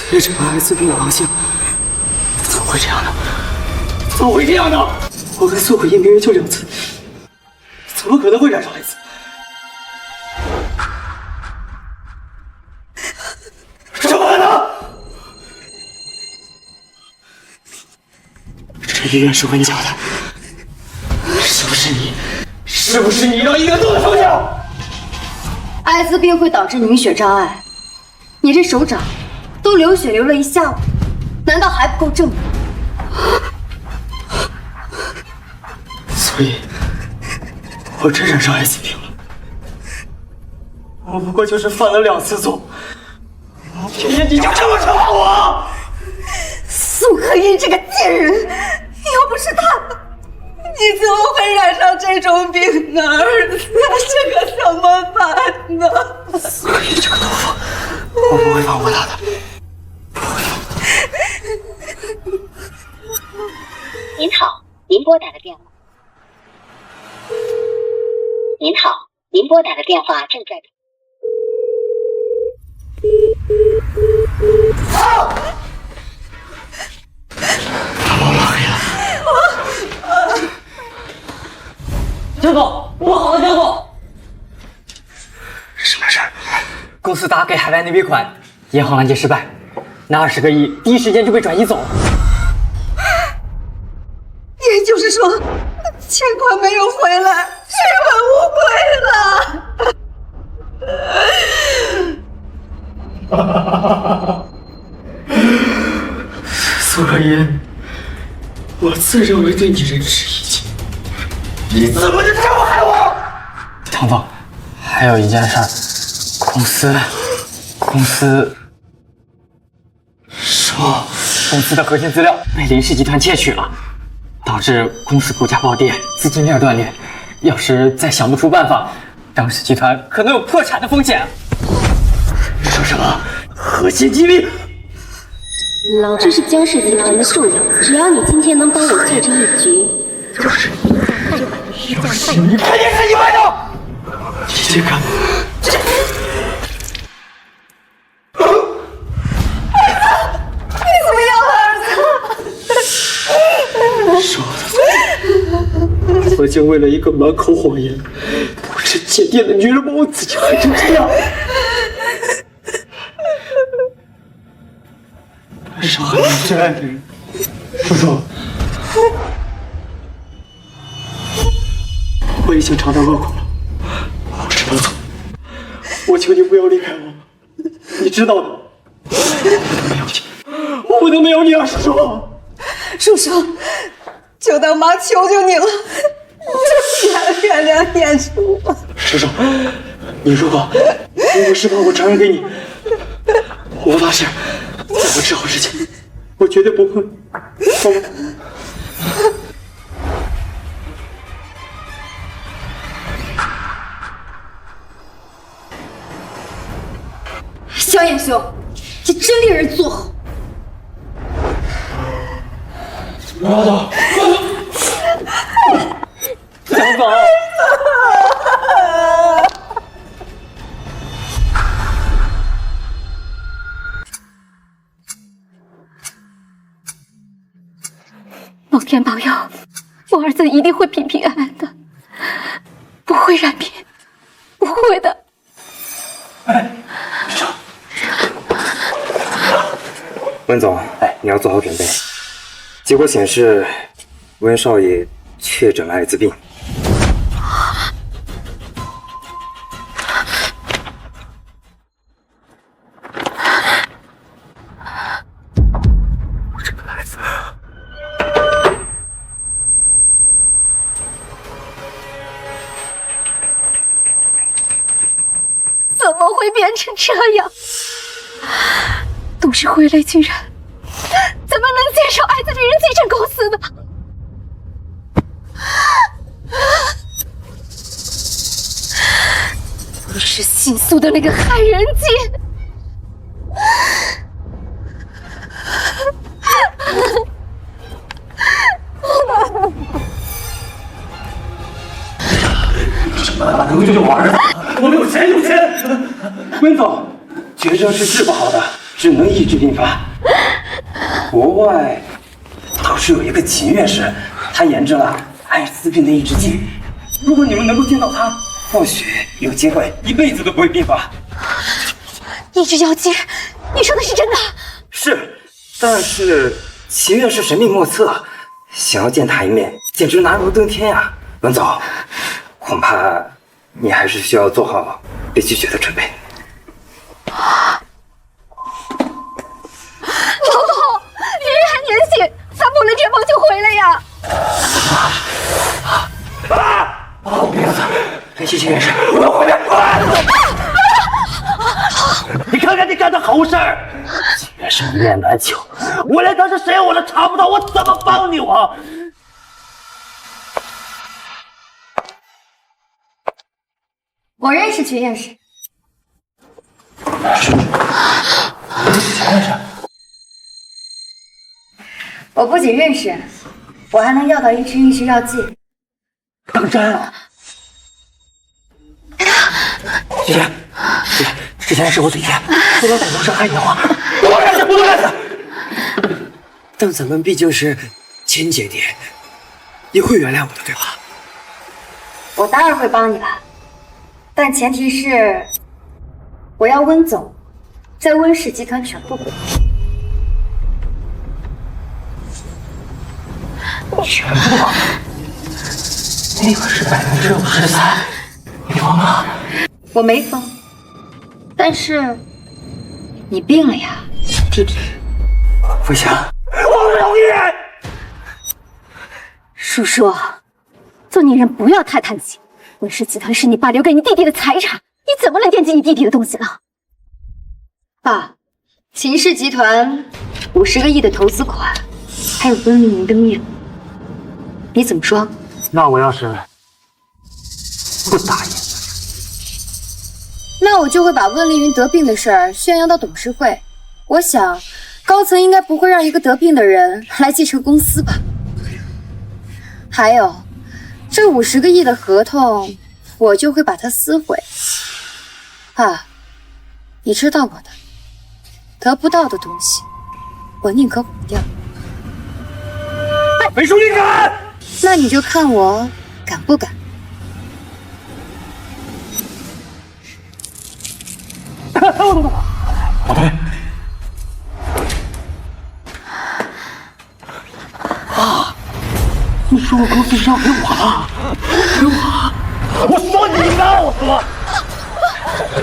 确诊艾滋病的王姓，怎么会这样呢？怎么会这样呢？我跟苏可英明明就2次，怎么可能会染上艾滋？怎么可能？这医院是温家的，是不是你？是不是你让医院做的手脚？艾滋病会导致凝血障碍，你这手掌都流血流了1下午，难道还不够证明？所以，我真染上艾滋病了。我不过就是犯了2次错，偏偏你就这么惩罚我！苏可英这个贱人，要不是她，你怎么会染上这种病呢？儿子，这可怎么办呢？苏可英这个头发，我不会放过她的。您好，您拨打的电话。您好，您拨打的电话正在。我拉黑了。江总，不好了，江总！什么事儿？公司打给海外那笔款，银行拦截失败，那20个亿第一时间就被转移走了。也就是说，钱款没有回来，血本无归了。音，我自认为对你仁至义尽，你怎么就这么害我？唐总，还有一件事，公司说公司的核心资料被林氏集团窃取了，导致公司股价暴跌，资金链断裂。要是再想不出办法，张氏集团可能有破产的风险。说什么核心机密？老子是江氏集团的重要，只要你今天能帮我做这一局，就是你肯定是一般的。这个，你怎么样了，儿子？是我的错，我竟为了一个满口谎言、不知检点的女人，把我自己害成这样。伤害你最爱的人，叔叔，我已经尝到恶果了，我只能走。我求你不要离开我，你知道的。我不能没有你啊，叔叔！叔叔，就当妈求求你了，原谅彦叔吧。叔叔，你如果是把我传染给你，我发誓。在我治好之前，我绝对不会。萧衍兄，这真令人作呕。老总，江总。老天保佑，我儿子一定会平平安安的，不会染病，不会的。温总，你要做好准备。结果显示，温少爷确诊了艾滋病。我这个孩子。怎么会变成这样？都是傀儡军人，怎么能接受艾滋病人继承公司的？你是新宿的那个害人精！什么他妈能救我儿子？我们有钱！温总，绝症是治不好的，只能抑制并发。国外倒是有一个秦院士，他研制了艾滋病的抑制剂。如果你们能够见到他，或许有机会一辈子都不会并发。抑制药剂，你说的是真的？是，但是秦院士神秘莫测，想要见他一面，简直难如登天呀！温总，恐怕你还是需要做好被拒绝的准备。老总，爷爷还年轻，咋不能这帮就回来呀？我鼻子，联系秦院士，我要回来！你看看你干的好事儿！秦院士一面难求，我连他是谁我都查不到，我怎么帮你我？我认识秦院士。秦院士，我不仅认识，我还能要到一支抑制药剂。当真啊？姐，之前是我嘴贱，说了很多伤害你的话，我不敢死，我不敢死。但咱们毕竟是亲姐弟，你会原谅我的，对吧？我当然会帮你了，但前提是我要温总在温氏集团全部股。全部？那个是53%，你疯了？我没疯，但是你病了呀，弟弟。不行，我有女人！叔叔，做女人不要太贪心。温氏集团是你爸留给你弟弟的财产，你怎么能惦记你弟弟的东西呢？爸，秦氏集团50个亿的投资款，还有温凌云的命，你怎么说？那我要是不答应，那我就会把温凌云得病的事儿宣扬到董事会。我想，高层应该不会让一个得病的人来继承公司吧？还有，这50个亿的合同，我就会把它撕毁。爸，你知道我的，得不到的东西，我宁可毁掉。裴叔，你敢？那你就看我敢不敢。不对，爸，你说我公司是要给我的，给我，我说你告诉我，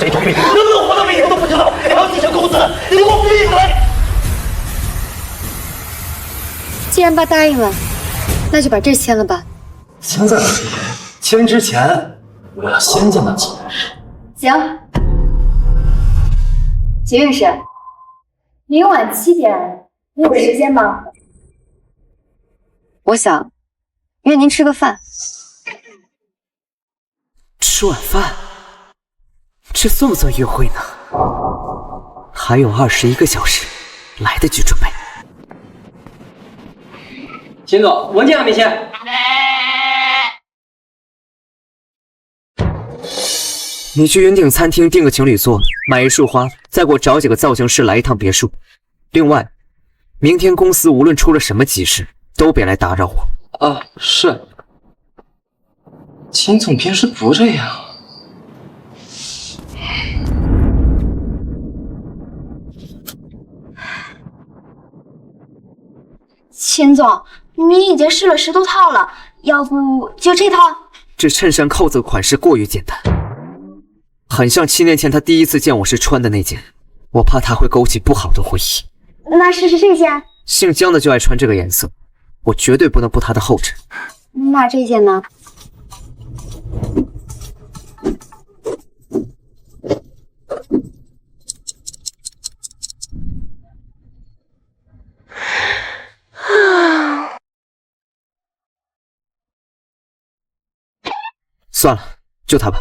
这种病能不能活到1年都不知道，你还要继承公司，你给我闭嘴！既然爸答应了，那就把这签了吧。签在哪里？签之前我要先见到秦院士。行。秦院士，明晚7点，你有时间吗？我想约您吃个饭。吃晚饭，这算不算约会呢？还有21个小时，来得及准备。秦总，文件还没签。你去云顶餐厅订个情侣座，买一束花，再给我找几个造型师来一趟别墅。另外，明天公司无论出了什么急事，都别来打扰我。啊，是。秦总平时不这样。秦总，你已经试了10多套了，要不就这套？这衬衫扣子款式过于简单，很像7年前他第一次见我时穿的那件，我怕他会勾起不好的回忆。那试试这件。姓姜的就爱穿这个颜色，我绝对不能步他的后尘。那这件呢？算了，就他吧。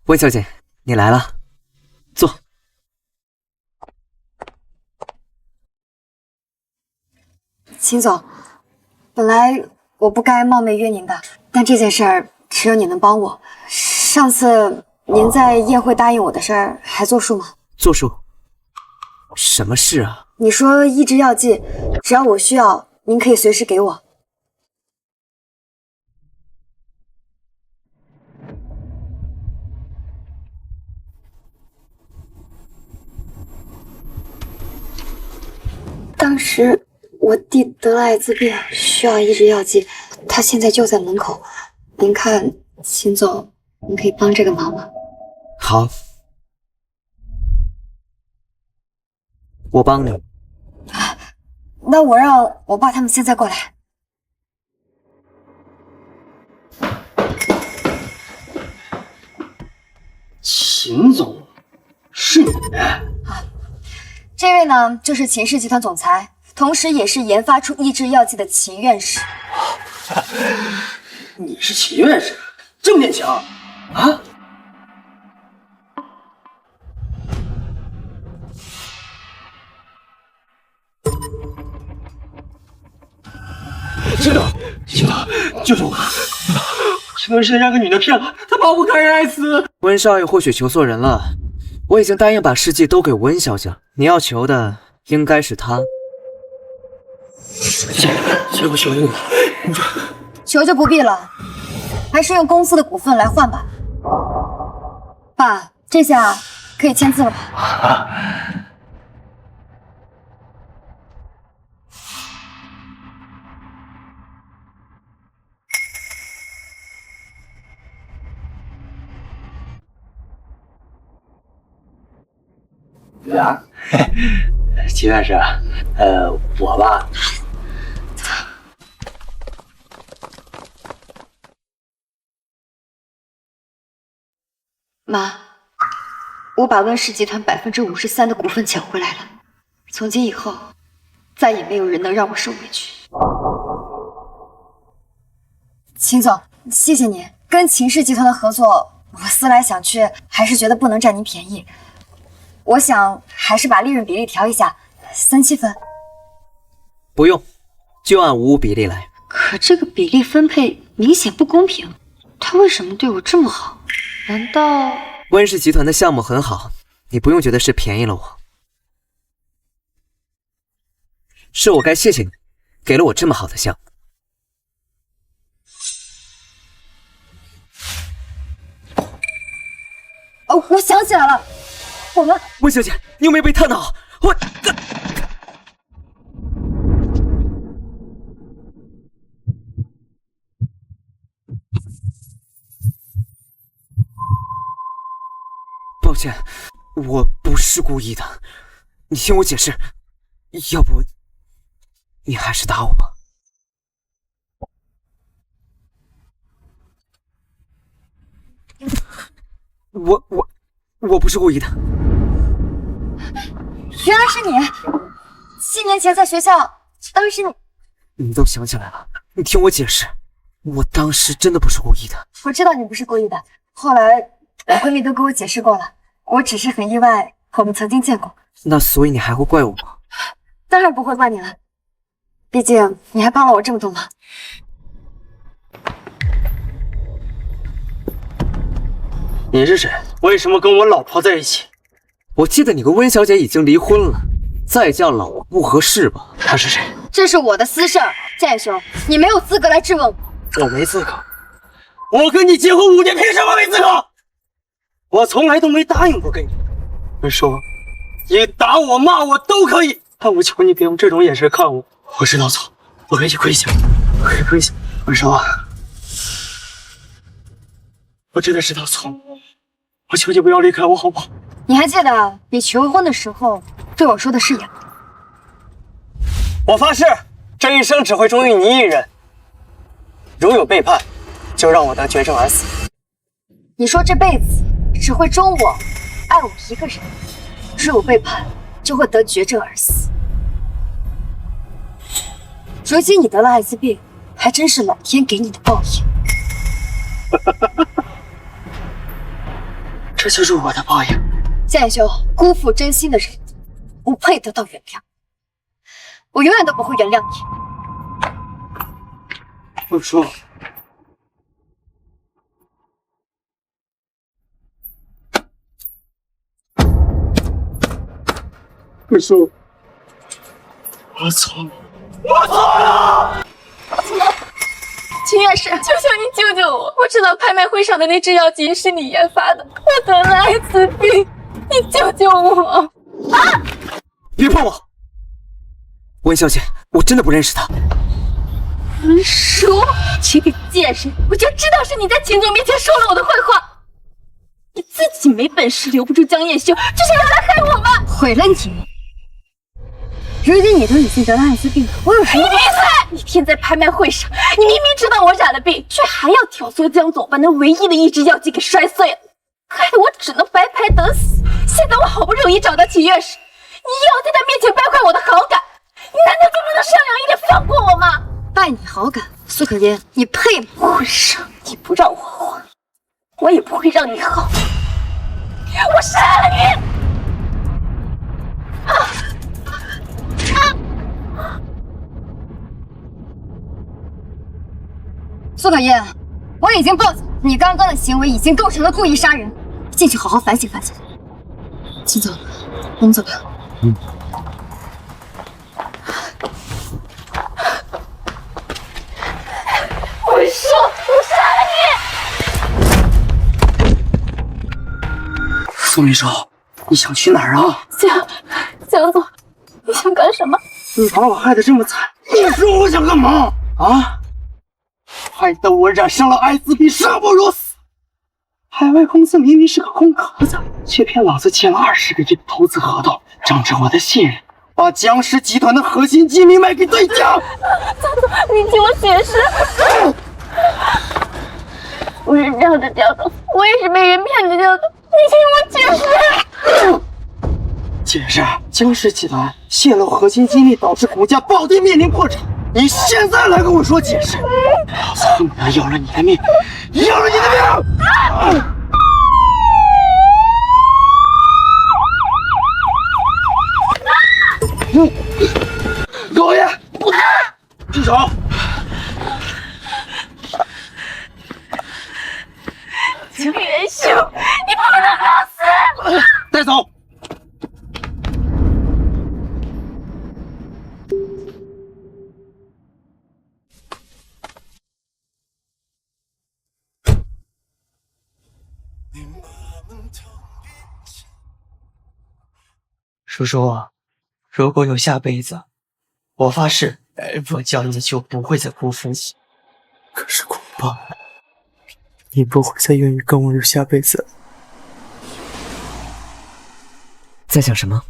温小姐，你来了，坐。秦总，本来我不该冒昧约您的，但这件事儿只有你能帮我。上次您在宴会答应我的事儿还作数吗？作数？什么事啊？你说医治药剂，只要我需要，您可以随时给我。当时我弟得了艾滋病，需要医治药剂，他现在就在门口。您看，秦总，您可以帮这个忙吗？好，我帮你。那我让我爸他们现在过来。秦总，是你？这位呢，就是秦氏集团总裁，同时也是研发出抑制药剂的秦院士。你是秦院士，这么年轻啊？秦总，救救我！这段时间让个女的骗了，她把我感染艾滋。温少爷或许求错人了，我已经答应把试剂都给温小姐了，你要求的应该是她。姐，我求求你，求就不必了，还是用公司的股份来换吧。爸，这下可以签字了吧？啊，秦院士，我吧，妈，我把温氏集团53%的股份抢回来了。从今以后，再也没有人能让我受委屈。秦总，谢谢你。跟秦氏集团的合作，我思来想去，还是觉得不能占您便宜。我想还是把利润比例调一下，3-7分。不用，就按55比例来。可这个比例分配明显不公平，他为什么对我这么好？难道温氏集团的项目很好，你不用觉得是便宜了我，是我该谢谢你，给了我这么好的项目。我想起来了，我们温小姐，你有没有被烫到？抱歉，我不是故意的，你听我解释，要不你还是打我吧。我不是故意的。原来是你！7年前在学校，当时你都想起来了？你听我解释，我当时真的不是故意的。我知道你不是故意的，后来我闺蜜都跟我解释过了，我只是很意外，我们曾经见过。那所以你还会怪我吗？当然不会怪你了，毕竟你还帮了我这么多忙。你是谁？为什么跟我老婆在一起？我记得你跟温小姐已经离婚了，再叫老婆不合适吧？她是谁？这是我的私事儿，剑兄，你没有资格来质问我。我没资格。我跟你结婚5年，凭什么没资格？我从来都没答应过跟你。温叔，你打我骂我都可以，但我求你别用这种眼神看我。我知道错，我给你跪下，我给你跪下。温叔，我真的知道错，我求你不要离开我，好不好？你还记得你求婚的时候对我说的誓言吗？我发誓，这一生只会忠于你一人。如有背叛，就让我得绝症而死。你说这辈子只会忠我、爱我一个人，如有背叛，就会得绝症而死。如今你得了艾滋病，还真是老天给你的报应。这就是我的报应。剑兄，辜负真心的人，不配得到原谅。我永远都不会原谅你。我说，我说，我错了，我错了。秦院士，求求你救救我！我知道拍卖会上的那支药剂是你研发的，我得了艾滋病，你救救我！啊！别碰我，温小姐，我真的不认识他。温叔，这个贱人，我就知道是你在秦总面前说了我的坏话。你自己没本事，留不住江夜秀，就是要来害我吗？毁了你！如今你都已经得了艾滋病，我有什么？你闭嘴！那天在拍卖会上，你明明知道我染了病，却还要挑唆江总把那唯一的一支药剂给摔碎了，害得我只能白白等死。现在我好不容易找到秦院士，你又要在他面前败坏我的好感，你难道就不能善良一点，放过我吗？败你好感，苏可嫣，你配吗？混账！你不让我活，我也不会让你好。我杀了你！苏可嫣，我已经报警，你刚刚的行为已经构成了故意杀人，进去好好反省反省。秦总，我们走吧。我说，我杀了你！苏秘书，你想去哪儿啊？江总，你想干什么？你把我害得这么惨，你说我想干嘛啊？害得我染上了艾滋病，生不如死。海外公司明明是个空壳子，却骗老子签了20个亿的投资合同，仗着我的信任，把江氏集团的核心机密卖给对家。江总，你听我解释。不是这样的，江总，我也是被人骗的，江总，你听我解释。解释，江氏集团泄露核心机密，导致股价暴跌，面临破产。你现在来跟我说解释，老子恨不得要了你的命，要了你的命！狗爷，住手！江元秀，你不能放肆！带走。叔叔，如果有下辈子，我发誓，我叫你就不会再辜负你。可是恐怕你不会再愿意跟我有下辈子。在想什么？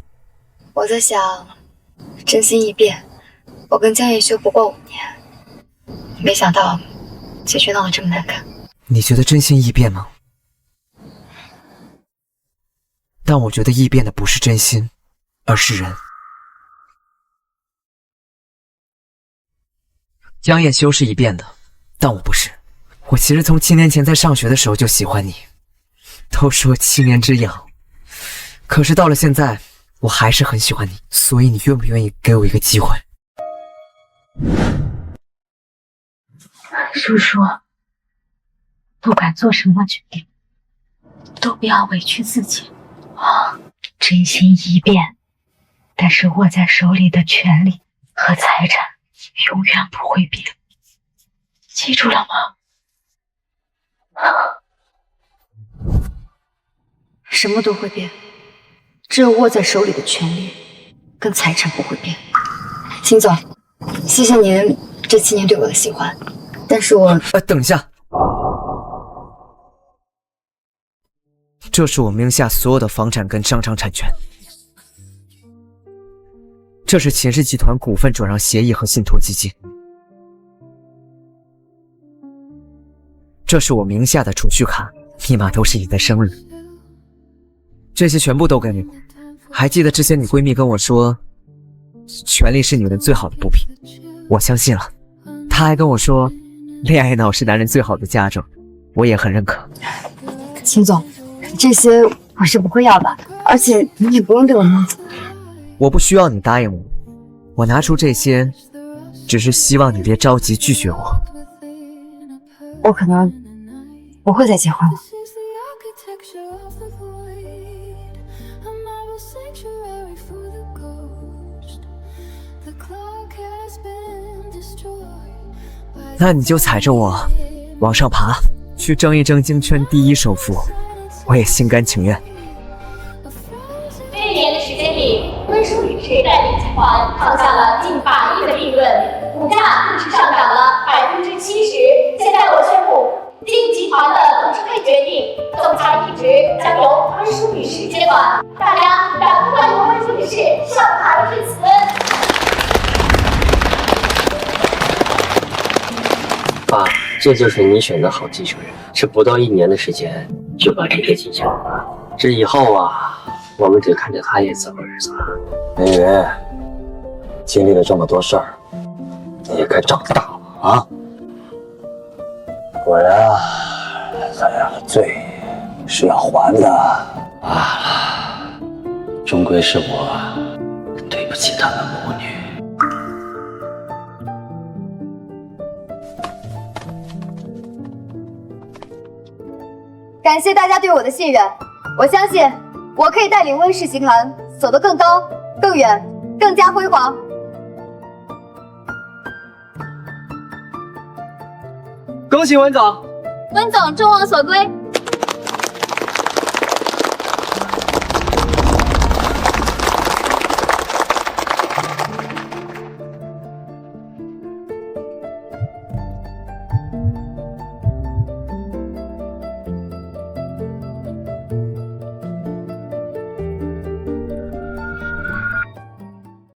我在想，真心易变，我跟江夜修不过5年，没想到结局闹得这么难看。你觉得真心易变吗？但我觉得易变的不是真心，而是人。江夜修是易变的，但我不是。我其实从7年前在上学的时候就喜欢你，都说7年之痒，可是到了现在，我还是很喜欢你。所以你愿不愿意给我一个机会？叔叔，不管做什么决定，都不要委屈自己。真心易变，但是握在手里的权利和财产永远不会变，记住了吗？什么都会变，只有握在手里的权利跟财产不会变。秦总，谢谢您这7年对我的喜欢，但是我……等一下。这是我名下所有的房产跟商场产权，这是秦氏集团股份转让协议和信托基金，这是我名下的储蓄卡，密码都是你的生日，这些全部都给你。还记得之前你闺蜜跟我说，权力是女人最好的补品，我相信了。她还跟我说，恋爱脑是男人最好的嫁妆，我也很认可。秦总，这些我是不会要的，而且你也不用对我那么做。我不需要你答应我，我拿出这些，只是希望你别着急拒绝我。我可能不会再结婚了。那你就踩着我往上爬，去争一争京圈第1首富，我也心甘情愿。这1年的时间里，温书女士带领集团创下了近100亿的利润，股价更是上涨了70%。现在我宣布，经集团的董事会决定，总裁一职将由温书女士接管。大家让欢迎温书女士上台致辞。爸，这就是你选的好继承人，这不到1年的时间就把这个继承了，这以后啊，我们得看着他也伺候日子了。凌云，经历了这么多事儿，你也该长大了啊！果然啊，咱俩的罪是要还的。罢了，终归是我对不起他们母女。感谢大家对我的信任，我相信我可以带领温氏集团走得更高、更远、更加辉煌。恭喜温总！温总众望所归。